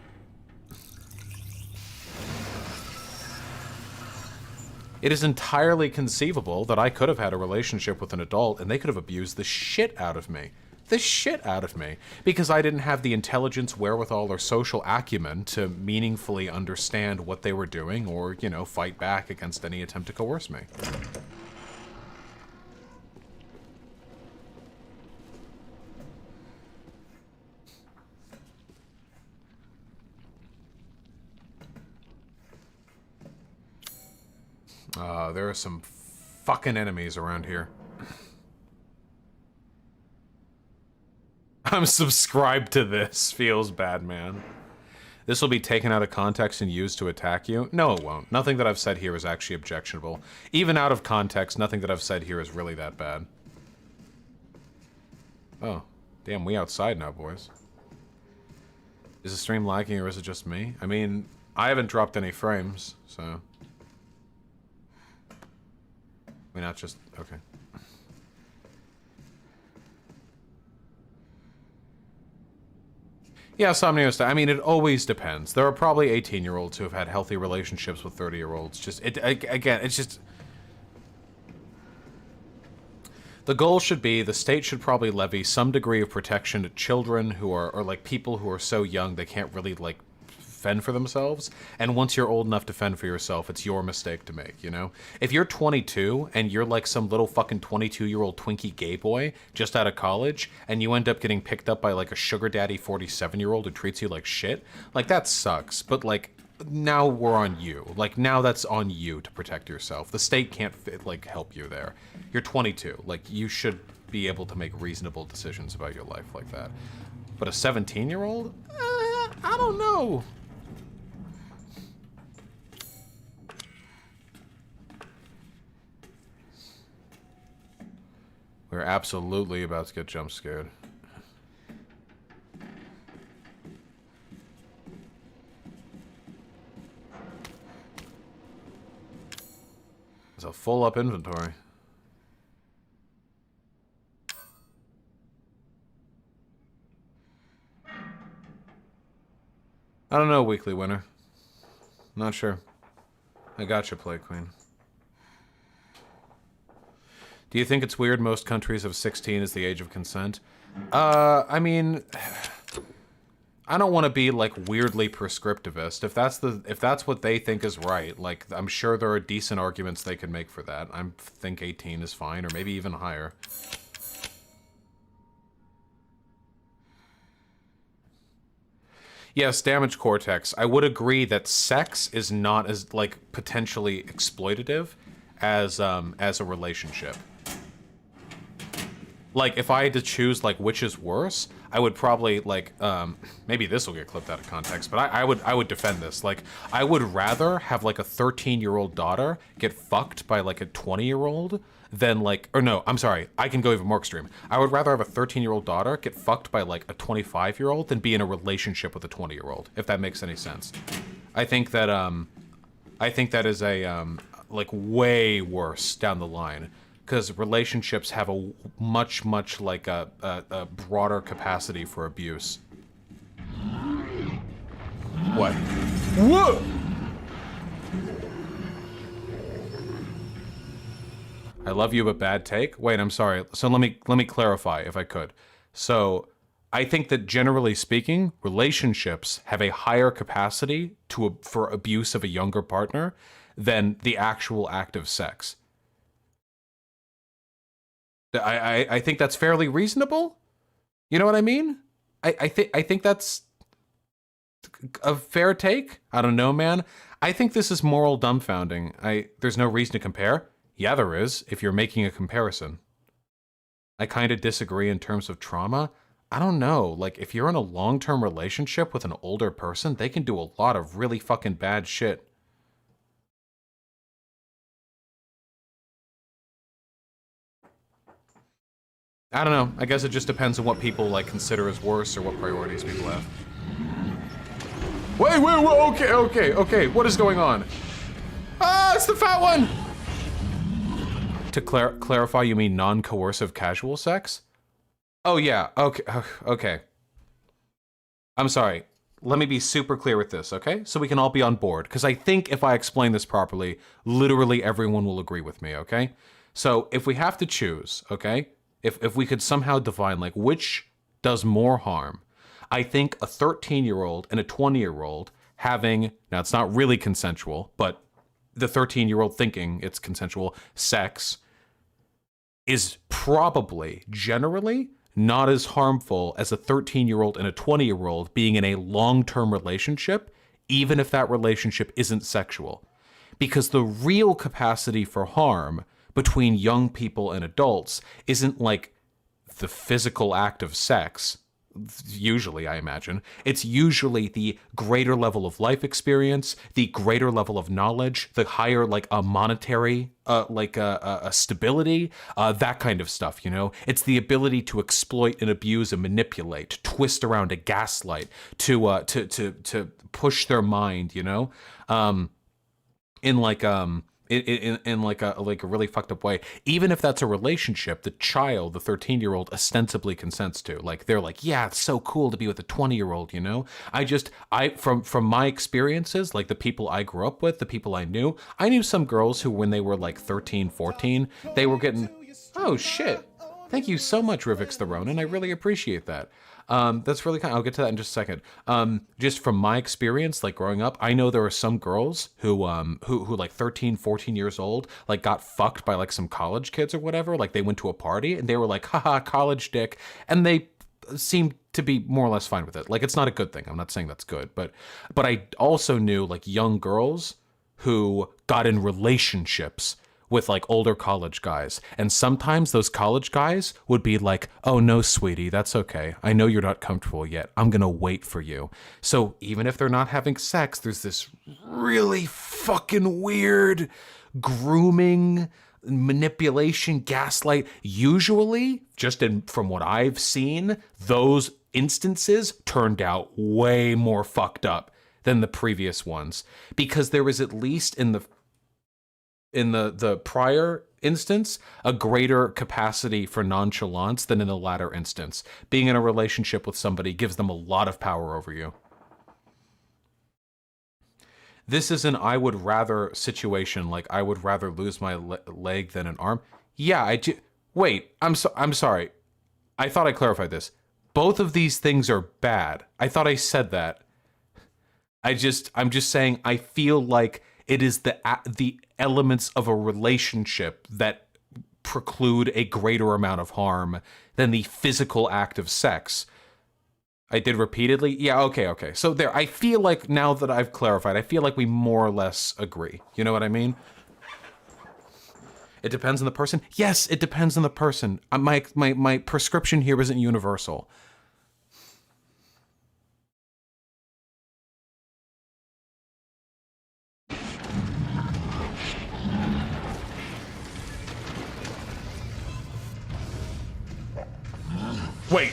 It is entirely conceivable that I could have had a relationship with an adult and they could have abused the shit out of me. The shit out of me. Because I didn't have the intelligence, wherewithal, or social acumen to meaningfully understand what they were doing or, you know, fight back against any attempt to coerce me. There are some fucking enemies around here. I'm subscribed to this. Feels bad, man. This will be taken out of context and used to attack you? No, it won't. Nothing that I've said here is actually objectionable. Even out of context, nothing that I've said here is really that bad. Oh. Damn, we outside now, boys. Is the stream lagging or is it just me? I mean, I haven't dropped any frames, so... I mean, not just... Okay. Yeah, Somnios, I mean, it always depends. There are probably 18-year-olds who have had healthy relationships with 30-year-olds. Just, again, it's just... The goal should be, the state should probably levy some degree of protection to children who are, or like people who are so young they can't really, like, fend for themselves, and once you're old enough to fend for yourself, it's your mistake to make, you know? If you're 22 and you're like some little fucking 22-year-old Twinkie gay boy just out of college, and you end up getting picked up by like a sugar daddy 47-year-old who treats you like shit, like that sucks, but like now we're on you. Like now that's on you to protect yourself. The state can't like help you there. You're 22, like you should be able to make reasonable decisions about your life like that. But a 17-year-old? I don't know. We're absolutely about to get jump scared. There's a full up inventory. I don't know, weekly winner. Not sure. I gotcha, Play Queen. Do you think it's weird most countries have 16 as the age of consent? I mean, I don't want to be like weirdly prescriptivist. If that's what they think is right, like I'm sure there are decent arguments they can make for that. I think 18 is fine, or maybe even higher. Yes, damaged cortex. I would agree that sex is not as like potentially exploitative as a relationship. Like if I had to choose like which is worse, I would probably like maybe this will get clipped out of context, but I would defend this. Like I would rather have like a 13-year-old daughter get fucked by like a 20-year-old than like, or no, I'm sorry, I can go even more extreme. I would rather have a 13-year-old daughter get fucked by like a 25-year-old than be in a relationship with a 20-year-old, if that makes any sense. I think that is a like way worse down the line, because relationships have a much like a broader capacity for abuse. What? Whoa! I love you, but bad take. Wait, I'm sorry. So let me clarify, if I could. So I think that generally speaking, relationships have a higher capacity for abuse of a younger partner than the actual act of sex. I think that's fairly reasonable. You know what I mean? I think that's a fair take. I don't know, man. I think this is moral dumbfounding. There's no reason to compare. Yeah, there is, if you're making a comparison. I kind of disagree in terms of trauma. I don't know, like, if you're in a long-term relationship with an older person, they can do a lot of really fucking bad shit. I don't know, I guess it just depends on what people, like, consider as worse or what priorities people have. Wait, okay, what is going on? Ah, it's the fat one! To clarify, you mean non-coercive casual sex? Oh yeah, okay. I'm sorry. Let me be super clear with this, okay? So we can all be on board, because I think if I explain this properly, literally everyone will agree with me, okay? So if we have to choose, okay? If we could somehow define, like, which does more harm, I think a 13-year-old and a 20-year-old having, now it's not really consensual, but the 13-year-old thinking it's consensual sex is probably, generally, not as harmful as a 13-year-old and a 20-year-old being in a long-term relationship, even if that relationship isn't sexual. Because the real capacity for harm between young people and adults isn't like the physical act of sex, usually, I imagine. It's usually the greater level of life experience, the greater level of knowledge, the higher, like, a monetary, a stability, that kind of stuff, you know? It's the ability to exploit and abuse and manipulate, to twist around, to gaslight, to push their mind, you know? In like a really fucked up way. Even if that's a relationship, the child, the 13-year-old, ostensibly consents to. Like, they're like, yeah, it's so cool to be with a 20-year-old, you know? From my experiences, like the people I grew up with, the people I knew some girls who, when they were like 13, 14, they were getting, oh shit. Thank you so much, Rivix the Ronin. I really appreciate that. That's really kind. I'll get to that in just a second. Just from my experience, like growing up, I know there are some girls who like 13, 14 years old, like got fucked by like some college kids or whatever. Like they went to a party and they were like, haha, college dick. And they seemed to be more or less fine with it. Like, it's not a good thing. I'm not saying that's good, but I also knew like young girls who got in relationships with like older college guys. And sometimes those college guys would be like, "Oh no, sweetie, that's okay. I know you're not comfortable yet. I'm going to wait for you." So even if they're not having sex, there's this really fucking weird grooming, manipulation, gaslight. Usually, from what I've seen, those instances turned out way more fucked up than the previous ones, because there was, at least in the prior instance, a greater capacity for nonchalance than in the latter instance. Being in a relationship with somebody gives them a lot of power over you. This is an I would rather situation, like I would rather lose my leg than an arm. Yeah, I do. Wait, I'm sorry. I thought I clarified this. Both of these things are bad. I thought I said that. I'm just saying I feel like it is the elements of a relationship that preclude a greater amount of harm than the physical act of sex. I did repeatedly? Yeah, okay. So there, I feel like now that I've clarified, I feel like we more or less agree. You know what I mean? It depends on the person? Yes, it depends on the person. My prescription here isn't universal. Wait.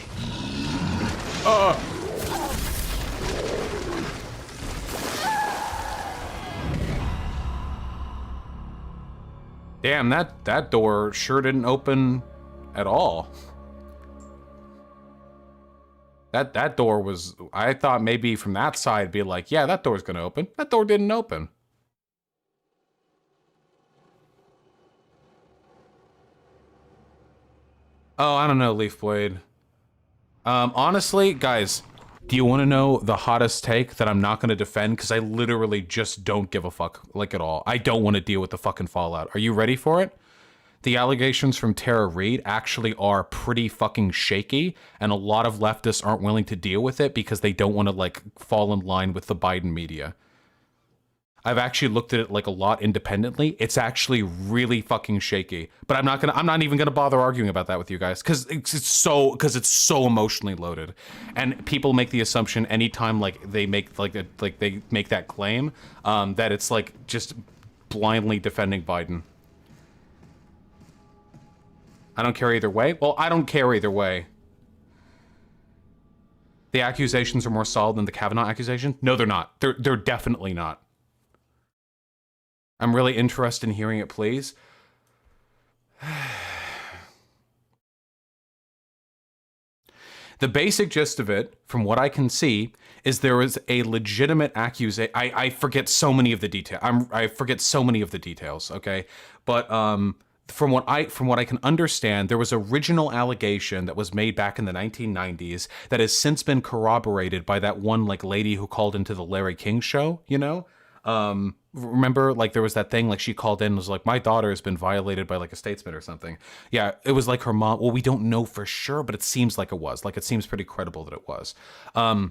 Damn, that door sure didn't open at all. That door was, I thought maybe from that side be like, yeah, that door's gonna open. That door didn't open. Oh, I don't know, Leaf Blade. Honestly, guys, do you want to know the hottest take that I'm not going to defend? Because I literally just don't give a fuck, like, at all. I don't want to deal with the fucking fallout. Are you ready for it? The allegations from Tara Reid actually are pretty fucking shaky, and a lot of leftists aren't willing to deal with it because they don't want to, like, fall in line with the Biden media. I've actually looked at it like a lot independently. It's actually really fucking shaky. But I'm not even gonna bother arguing about that with you guys because it's so emotionally loaded, and people make the assumption anytime like they make they make that claim that it's like just blindly defending Biden. I don't care either way. Well, I don't care either way. The accusations are more solid than the Kavanaugh accusation? No, they're not. They're definitely not. I'm really interested in hearing it, please. The basic gist of it, from what I can see, is there is a legitimate accusation. I forget so many of the details. I forget so many of the details. Okay, but from what I can understand, there was original allegation that was made back in the 1990s that has since been corroborated by that one like lady who called into the Larry King show. You know. Remember, like, there was that thing, like, she called in and was like, my daughter has been violated by, like, a statesman or something. Yeah, it was like her mom. Well, we don't know for sure, but it seems like it was. Like, it seems pretty credible that it was. So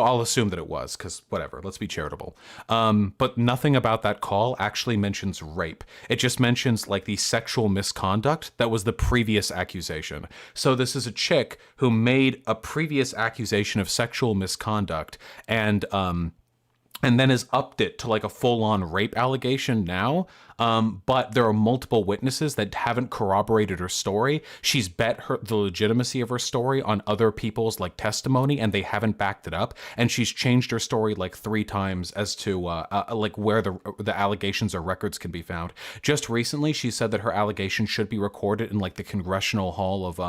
I'll assume that it was, because whatever, let's be charitable. But nothing about that call actually mentions rape. It just mentions, like, the sexual misconduct that was the previous accusation. So this is a chick who made a previous accusation of sexual misconduct and then has upped it to like a full-on rape allegation now. But there are multiple witnesses that haven't corroborated her story. She's bet the legitimacy of her story on other people's like testimony, and they haven't backed it up. And she's changed her story like 3 times as to like where the allegations or records can be found. Just recently, she said that her allegation should be recorded in like the Congressional Hall of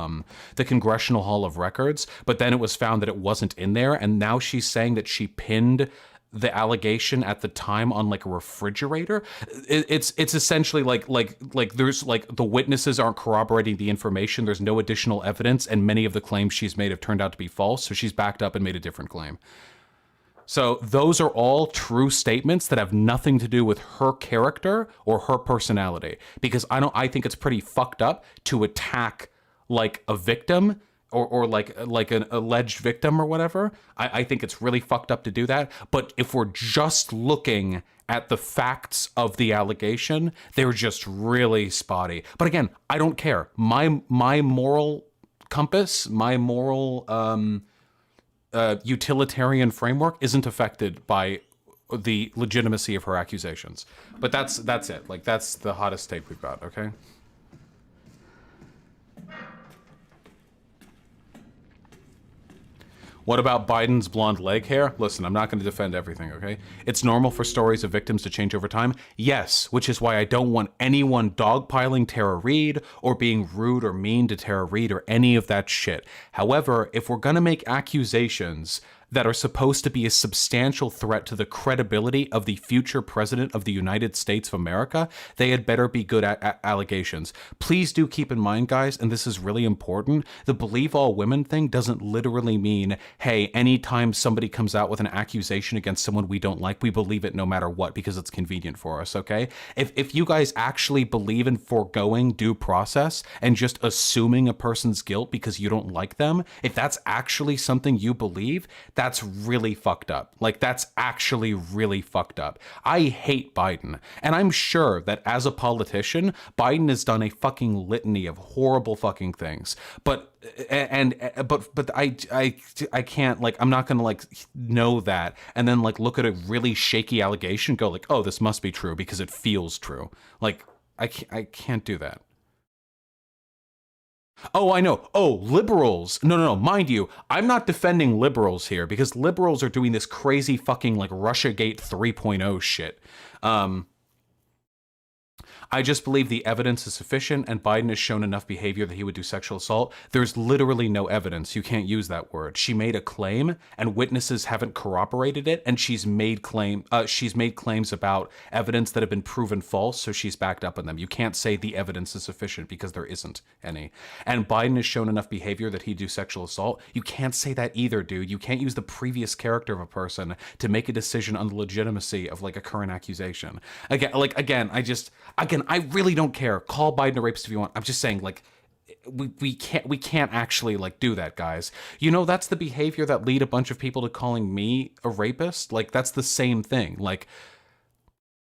Records, but then it was found that it wasn't in there, and now she's saying that she pinned the allegation at the time on like a refrigerator. It's essentially like there's like the witnesses aren't corroborating the information. There's no additional evidence, and many of the claims she's made have turned out to be false. So she's backed up and made a different claim. So those are all true statements that have nothing to do with her character or her personality. Because I think it's pretty fucked up to attack like a victim or like an alleged victim or whatever. I think it's really fucked up to do that. But if we're just looking at the facts of the allegation, they're just really spotty. But again, I don't care. My moral compass, my moral utilitarian framework isn't affected by the legitimacy of her accusations. But that's it. Like, that's the hottest take we've got, okay? What about Biden's blonde leg hair? Listen, I'm not going to defend everything, okay? It's normal for stories of victims to change over time. Yes, which is why I don't want anyone dogpiling Tara Reid or being rude or mean to Tara Reid or any of that shit. However, if we're going to make accusations that are supposed to be a substantial threat to the credibility of the future president of the United States of America, they had better be good at allegations. Please do keep in mind, guys, and this is really important, the believe all women thing doesn't literally mean, hey, anytime somebody comes out with an accusation against someone we don't like, we believe it no matter what because it's convenient for us, okay? If you guys actually believe in foregoing due process and just assuming a person's guilt because you don't like them, if that's actually something you believe, that's really fucked up. Like, that's actually really fucked up. I hate Biden. And I'm sure that as a politician, Biden has done a fucking litany of horrible fucking things. But I can't, like, I'm not gonna like know that and then like look at a really shaky allegation, go like, oh, this must be true because it feels true. Like, I can't do that. Oh, I know. Oh, liberals. No. Mind you, I'm not defending liberals here because liberals are doing this crazy fucking like Russiagate 3.0 shit. I just believe the evidence is sufficient and Biden has shown enough behavior that he would do sexual assault. There's literally no evidence. You can't use that word. She made a claim and witnesses haven't corroborated it, and she's made claims about evidence that have been proven false, so she's backed up on them. You can't say the evidence is sufficient because there isn't any. And Biden has shown enough behavior that he'd do sexual assault. You can't say that either, dude. You can't use the previous character of a person to make a decision on the legitimacy of like a current accusation. I really don't care. Call Biden a rapist if you want. I'm just saying, like, we can't actually like do that, guys. You know, that's the behavior that lead a bunch of people to calling me a rapist. Like, that's the same thing. Like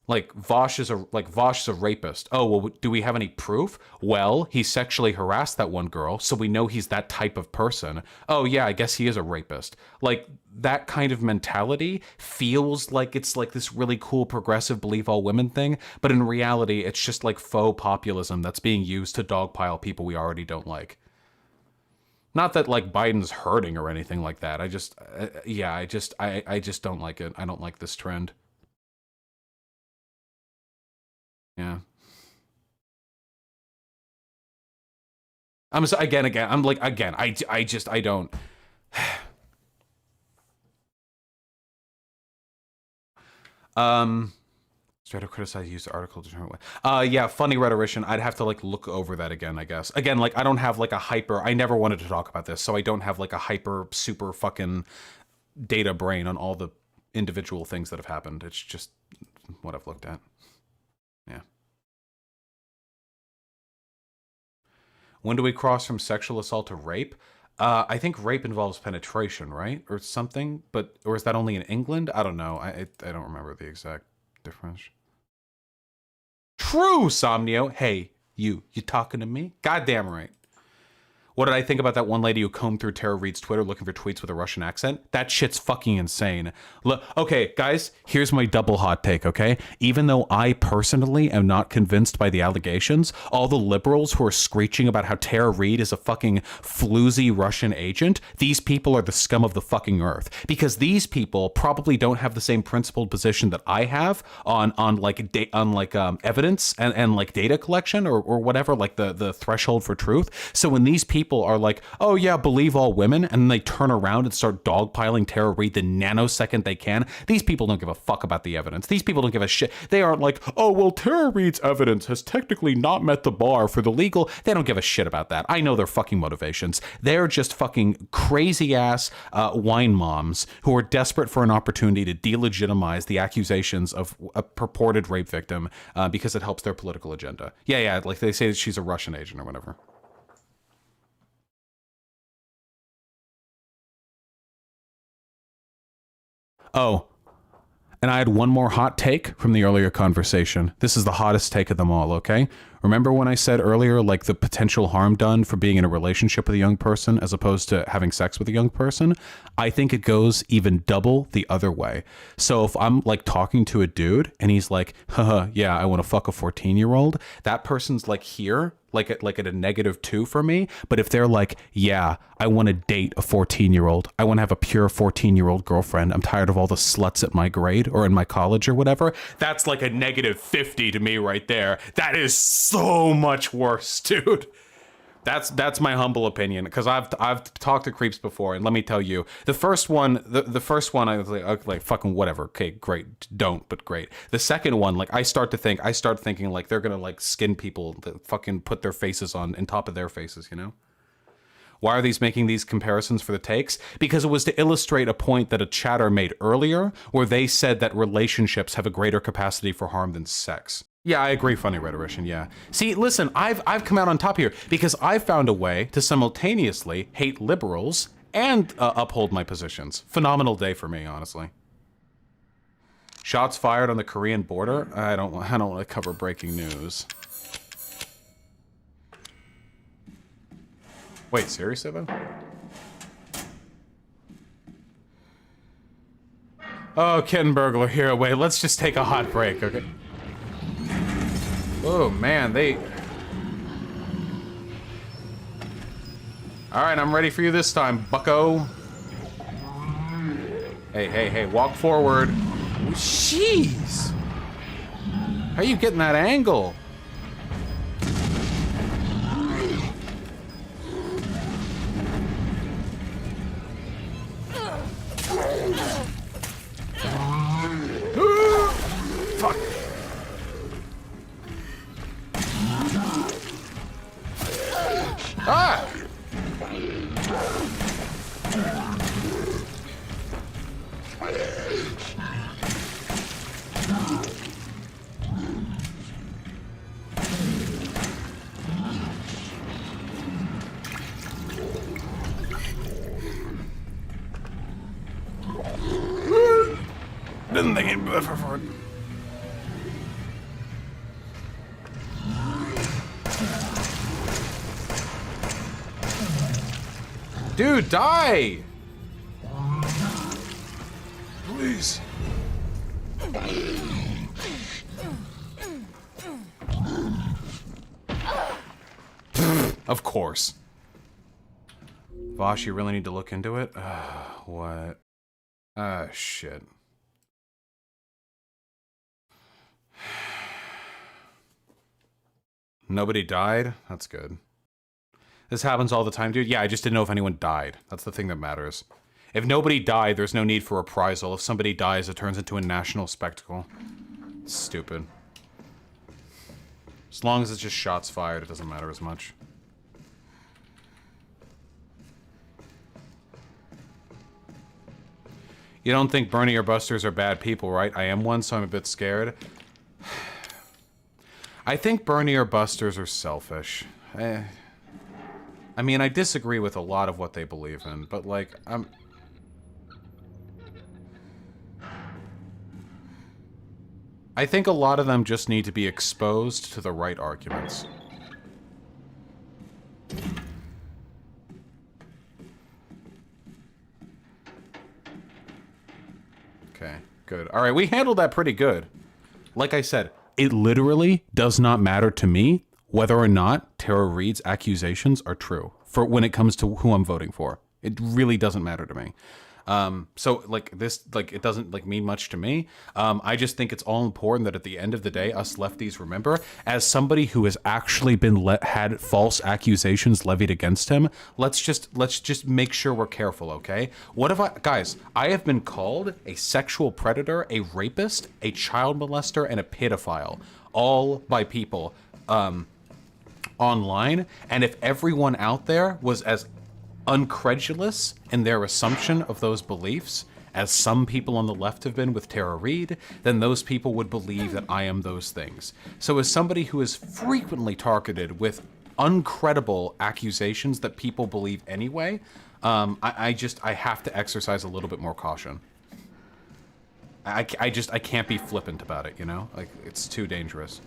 Vaush is a rapist. Oh, well, do we have any proof? Well, he sexually harassed that one girl, so we know he's that type of person. Oh yeah, I guess he is a rapist. Like, that kind of mentality feels like it's like this really cool progressive believe all women thing, but in reality, it's just like faux populism that's being used to dogpile people we already don't like. Not that like Biden's hurting or anything like that. I just don't like it. I don't like this trend. Yeah. I'm so, again. I'm like, again. I don't. Straight up criticize use the article to determine what. Yeah, funny rhetorician. I'd have to like look over that again, I guess. Again, like I don't have like a hyper. I never wanted to talk about this, so I don't have like a hyper super fucking data brain on all the individual things that have happened. It's just what I've looked at. Yeah. When do we cross from sexual assault to rape? I think rape involves penetration, right? Or something, or is that only in England? I don't know. I don't remember the exact difference. True, Somnio. Hey, you talking to me? Goddamn right. What did I think about that one lady who combed through Tara Reid's Twitter looking for tweets with a Russian accent? That shit's fucking insane. Look, okay, guys, here's my double hot take, okay? Even though I personally am not convinced by the allegations, all the liberals who are screeching about how Tara Reid is a fucking floozy Russian agent, these people are the scum of the fucking earth. Because these people probably don't have the same principled position that I have on evidence and like data collection or whatever, like the threshold for truth. So when these people are like, oh yeah, believe all women, and then they turn around and start dogpiling Tara Reid the nanosecond they can, these people don't give a fuck about the evidence. These people don't give a shit. They aren't like, oh, well, Tara Reid's evidence has technically not met the bar for the legal. They don't give a shit about that. I know their fucking motivations. They're just fucking crazy ass wine moms who are desperate for an opportunity to delegitimize the accusations of a purported rape victim because it helps their political agenda. Yeah, like they say that she's a Russian agent or whatever. Oh, and I had one more hot take from the earlier conversation. This is the hottest take of them all, okay? Remember when I said earlier, like, the potential harm done for being in a relationship with a young person as opposed to having sex with a young person? I think it goes even double the other way. So if I'm, like, talking to a dude and he's like, haha, yeah, I want to fuck a 14-year-old, that person's, like, here, like at a -2 for me. But if they're like, yeah, I want to date a 14-year-old, I want to have a pure 14-year-old girlfriend, I'm tired of all the sluts at my grade or in my college or whatever, that's like a -50 to me right there. That is so much worse, dude. That's my humble opinion, because I've talked to creeps before, and let me tell you, the first one I was like fucking whatever, okay, great, don't, but great. The second one, like, I start thinking like they're gonna like skin people that fucking put their faces on top of their faces, you know? Why are these making these comparisons for the takes? Because it was to illustrate a point that a chatter made earlier, where they said that relationships have a greater capacity for harm than sex. Yeah, I agree, funny rhetorician, yeah. See, listen, I've come out on top here because I've found a way to simultaneously hate liberals and uphold my positions. Phenomenal day for me, honestly. Shots fired on the Korean border? I don't want to cover breaking news. Wait, seriously though? Oh, kitten burglar here. Wait, let's just take a hot break, okay? Oh man, they... Alright, I'm ready for you this time, bucko. Hey, walk forward. Jeez! How are you getting that angle? Fuck. Ah! Didn't think it'd go for it. Dude, die! Please. Of course. Vaush, you really need to look into it? What? Shit. Nobody died? That's good. This happens all the time, dude. Yeah, I just didn't know if anyone died. That's the thing that matters. If nobody died, there's no need for reprisal. If somebody dies, it turns into a national spectacle. It's stupid. As long as it's just shots fired, it doesn't matter as much. You don't think Bernie or Busters are bad people, right? I am one, so I'm a bit scared. I think Bernie or Busters are selfish. I mean, I disagree with a lot of what they believe in, but, like, I think a lot of them just need to be exposed to the right arguments. Okay, good. All right, we handled that pretty good. Like I said, it literally does not matter to me whether or not Tara Reid's accusations are true for when it comes to who I'm voting for. It really doesn't matter to me. So like this, like it doesn't like mean much to me. I just think it's all important that at the end of the day, us lefties remember, as somebody who has actually been had false accusations levied against him, let's just make sure we're careful, okay? What if guys, I have been called a sexual predator, a rapist, a child molester, and a pedophile, all by people, online, and if everyone out there was as uncredulous in their assumption of those beliefs as some people on the left have been with Tara Reid, then those people would believe that I am those things. So as somebody who is frequently targeted with uncredible accusations that people believe anyway, I have to exercise a little bit more caution. I can't be flippant about it, you know? Like, it's too dangerous.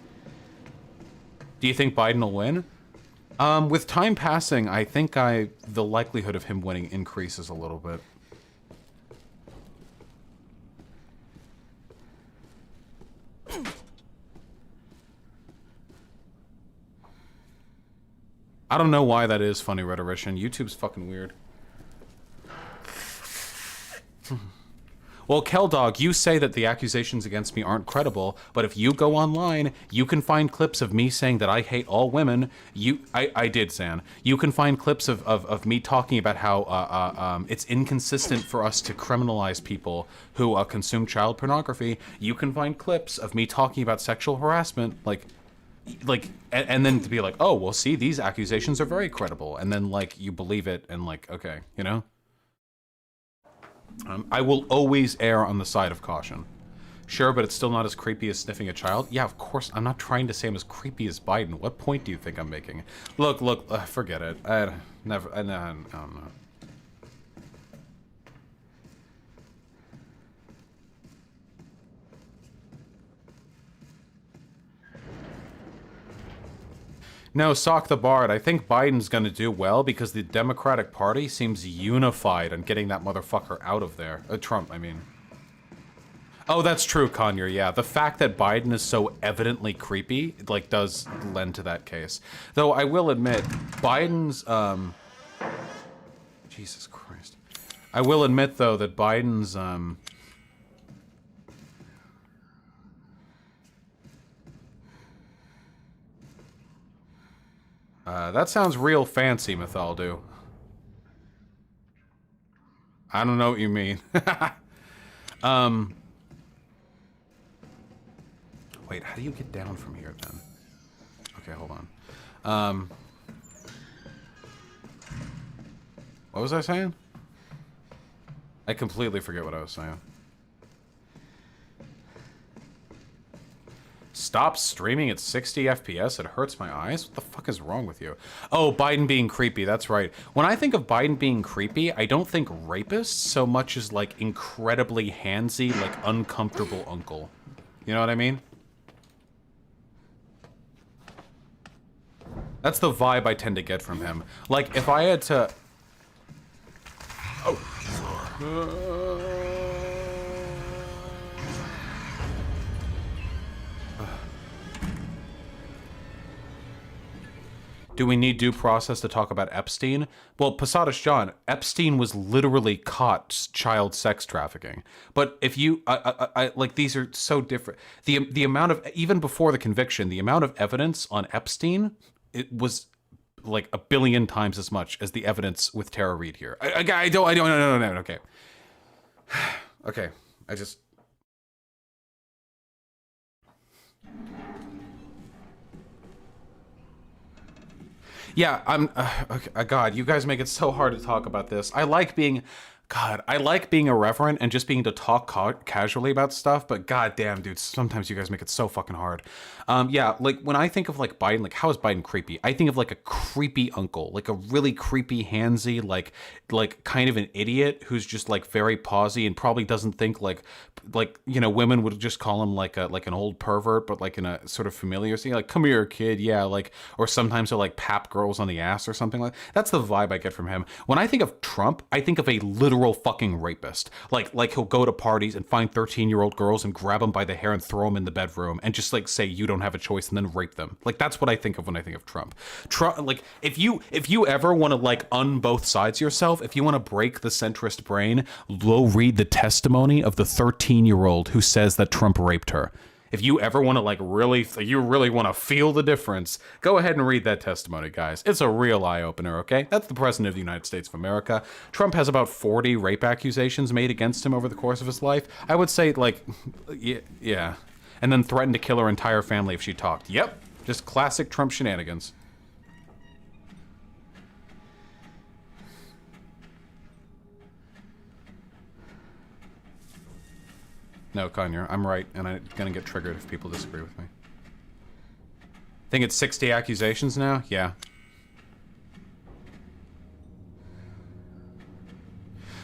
Do you think Biden will win? With time passing, I think the likelihood of him winning increases a little bit. I don't know why that is, funny rhetorician. YouTube's fucking weird. Well, Keldog, you say that the accusations against me aren't credible, but if you go online, you can find clips of me saying that I hate all women. I did, Zan. You can find clips of me talking about how it's inconsistent for us to criminalize people who consume child pornography. You can find clips of me talking about sexual harassment, and then to be like, oh, well, see, these accusations are very credible, and then like you believe it, and like, okay, you know. I will always err on the side of caution. Sure, but it's still not as creepy as sniffing a child. Yeah, of course, I'm not trying to say I'm as creepy as Biden. What point do you think I'm making? Look, forget it. I don't know. No, Sock the Bard, I think Biden's gonna do well because the Democratic Party seems unified on getting that motherfucker out of there. Trump, I mean. Oh, that's true, Conyer, yeah. The fact that Biden is so evidently creepy, like, does lend to that case. Though, I will admit, Biden's, Jesus Christ. I will admit, though, that Biden's, that sounds real fancy, Mythaldu. I don't know what you mean. Wait, how do you get down from here, then? Okay, hold on. What was I saying? I completely forget what I was saying. Stop streaming at 60 FPS. It hurts my eyes. What the fuck is wrong with you? Oh, Biden being creepy. That's right. When I think of Biden being creepy, I don't think rapist so much as like incredibly handsy, like uncomfortable uncle. You know what I mean? That's the vibe I tend to get from him. Like if I had to... Oh. Do we need due process to talk about Epstein? Well, Posadas John, Epstein was literally caught child sex trafficking. But if you, like, these are so different. The amount of, even before the conviction, the amount of evidence on Epstein, it was like 1 billion times as much as the evidence with Tara Reid here. I don't, no, okay. Okay, I just... Yeah, I'm... okay, God, you guys make it so hard to talk about this. I like being... God, I like being irreverent and just being to talk casually about stuff, but goddamn, dude, sometimes you guys make it so fucking hard. Yeah, like, when I think of, like, Biden, like, how is Biden creepy? I think of, like, a creepy uncle, like, a really creepy, handsy, like, kind of an idiot who's just, like, very pausy and probably doesn't think, like, you know, women would just call him, like an old pervert, but, like, in a sort of familiar thing, like, come here, kid, yeah, like, or sometimes they're, like, pap girls on the ass or something like that. That's the vibe I get from him. When I think of Trump, I think of a literal fucking rapist. Like he'll go to parties and find 13-year-old girls and grab them by the hair and throw them in the bedroom and just like say you don't have a choice and then rape them. Like that's what I think of when I think of Trump. Like if you ever want to like on both sides yourself, if you want to break the centrist brain, go read the testimony of the 13-year-old who says that Trump raped her. If you ever want to like you really want to feel the difference, go ahead and read that testimony, guys. It's a real eye-opener, okay? That's the president of the United States of America. Trump has about 40 rape accusations made against him over the course of his life. I would say like, yeah. And then threatened to kill her entire family if she talked. Yep, just classic Trump shenanigans. No, Conyer, I'm right, and I'm gonna get triggered if people disagree with me. Think it's 60 accusations now? Yeah.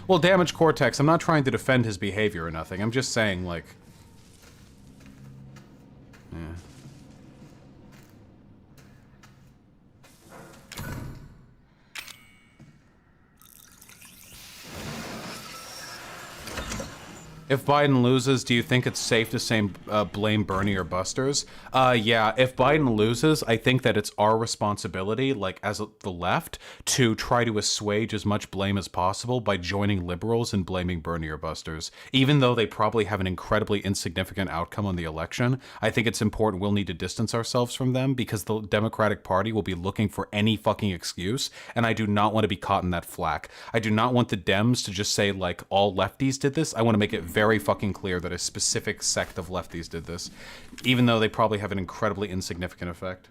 Well, damaged cortex, I'm not trying to defend his behavior or nothing. I'm just saying, like... Yeah. If Biden loses, do you think it's safe to say blame Bernie or Busters? Yeah, if Biden loses, I think that it's our responsibility, like as the left, to try to assuage as much blame as possible by joining liberals and blaming Bernie or Busters. Even though they probably have an incredibly insignificant outcome on the election, I think it's important we'll need to distance ourselves from them because the Democratic Party will be looking for any fucking excuse, and I do not want to be caught in that flack. I do not want the Dems to just say, like, all lefties did this. I want to make it very fucking clear that a specific sect of lefties did this, even though they probably have an incredibly insignificant effect.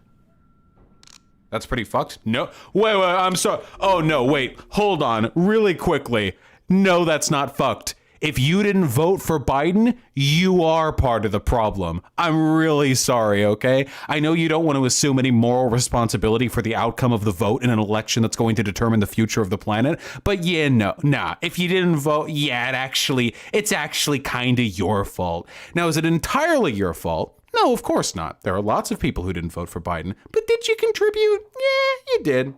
That's pretty fucked. No, wait, I'm sorry. Oh no, wait, hold on, really quickly. No, that's not fucked. If you didn't vote for Biden, you are part of the problem. I'm really sorry, okay? I know you don't want to assume any moral responsibility for the outcome of the vote in an election that's going to determine the future of the planet, but yeah, nah. If you didn't vote, yeah, it's actually kind of your fault. Now, is it entirely your fault? No, of course not. There are lots of people who didn't vote for Biden, but did you contribute? Yeah, you did.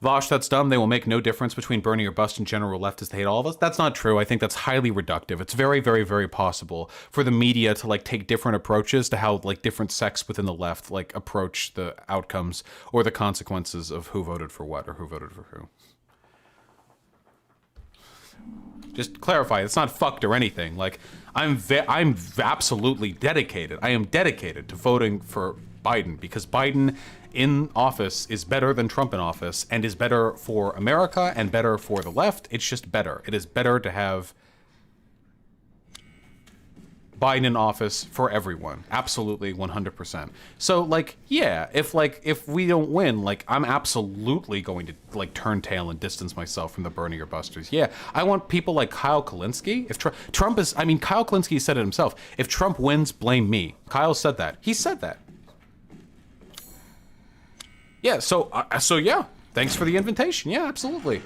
Vaush, that's dumb. They will make no difference between Bernie or Bust and general leftists. They hate all of us. That's not true. I think that's highly reductive. It's very, very, very possible for the media to like take different approaches to how like different sects within the left like approach the outcomes or the consequences of who voted for what or who voted for who. Just clarify, it's not fucked or anything. Like I'm absolutely dedicated. I am dedicated to voting for Biden because Biden in office is better than Trump in office and is better for America and better for the left. It's just better. It is better to have Biden in office for everyone. Absolutely 100%. So like, yeah, if we don't win, like I'm absolutely going to like turn tail and distance myself from the Bernie or Busters. Yeah, I want people like Kyle Kalinske. If Trump is, I mean, Kyle Kalinske said it himself. If Trump wins, blame me. Kyle said that. He said that. Yeah, so yeah, thanks for the invitation. Yeah, absolutely.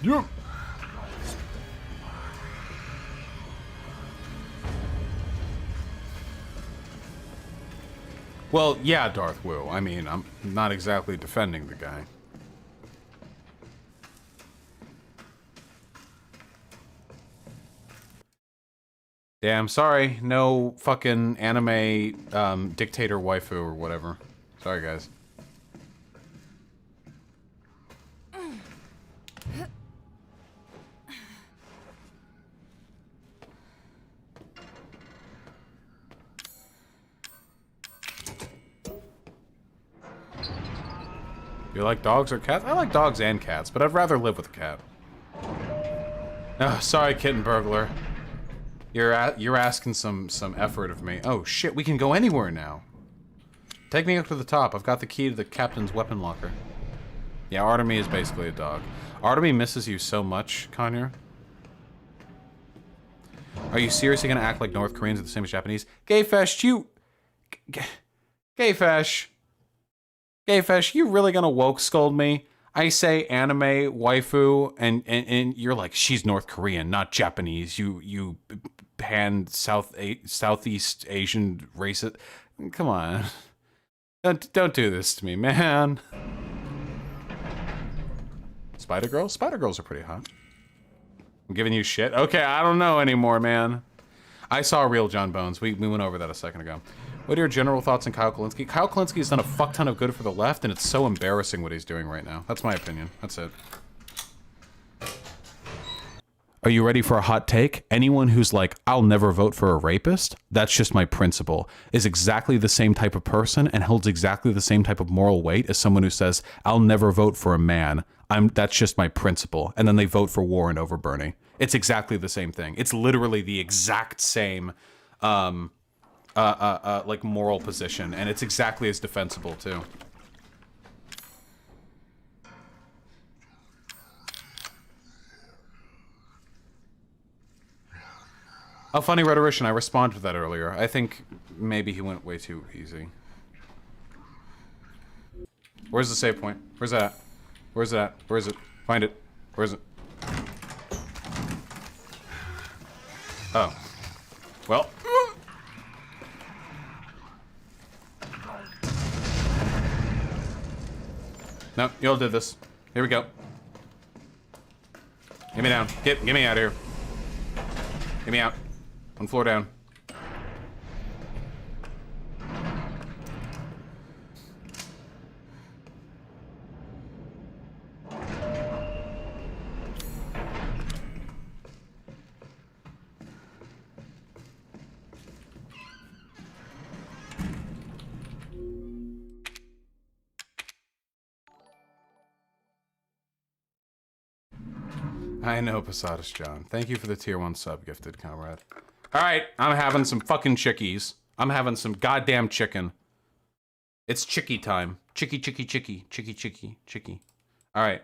Yeah. Well, yeah, Darth Wu. I mean, I'm not exactly defending the guy. Damn, sorry. No fucking anime dictator waifu or whatever. Sorry, guys. You like dogs or cats? I like dogs and cats, but I'd rather live with a cat. Oh, sorry, kitten burglar. You're asking some effort of me. Oh shit, we can go anywhere now. Take me up to the top. I've got the key to the captain's weapon locker. Yeah, Artemy is basically a dog. Artemy misses you so much, Conyer. Are you seriously gonna act like North Koreans are the same as Japanese? Gayfesh, Gayfesh, you really gonna woke scold me? I say anime waifu, and you're like, she's North Korean, not Japanese. You pan Southeast Asian racist. Come on, don't do this to me, man. Spider Girls? Spider Girls are pretty hot. I'm giving you shit. Okay, I don't know anymore, man. I saw real John Bones. We went over that a second ago. What are your general thoughts on Kyle Kalinske? Kyle Kalinske has done a fuck ton of good for the left, and it's so embarrassing what he's doing right now. That's my opinion. That's it. Are you ready for a hot take? Anyone who's like, I'll never vote for a rapist, that's just my principle, is exactly the same type of person and holds exactly the same type of moral weight as someone who says, I'll never vote for a man. That's just my principle. And then they vote for Warren over Bernie. It's exactly the same thing. It's literally the exact same like moral position, and it's exactly as defensible too. Oh, funny rhetorician, I responded to that earlier. I think maybe he went way too easy. Where's the save point? Where's that at? Where's that at? Where is it? Find it. Where is it? Oh. Well. No, you all did this. Here we go. Get me down. Get me out of here. Get me out. One floor down. I know, Posadas John. Thank you for the tier 1 sub gifted, comrade. Alright, I'm having some fucking chickies. I'm having some goddamn chicken. It's chicky time. Chicky, chicky, chicky. Chicky, chicky, chicky. Alright.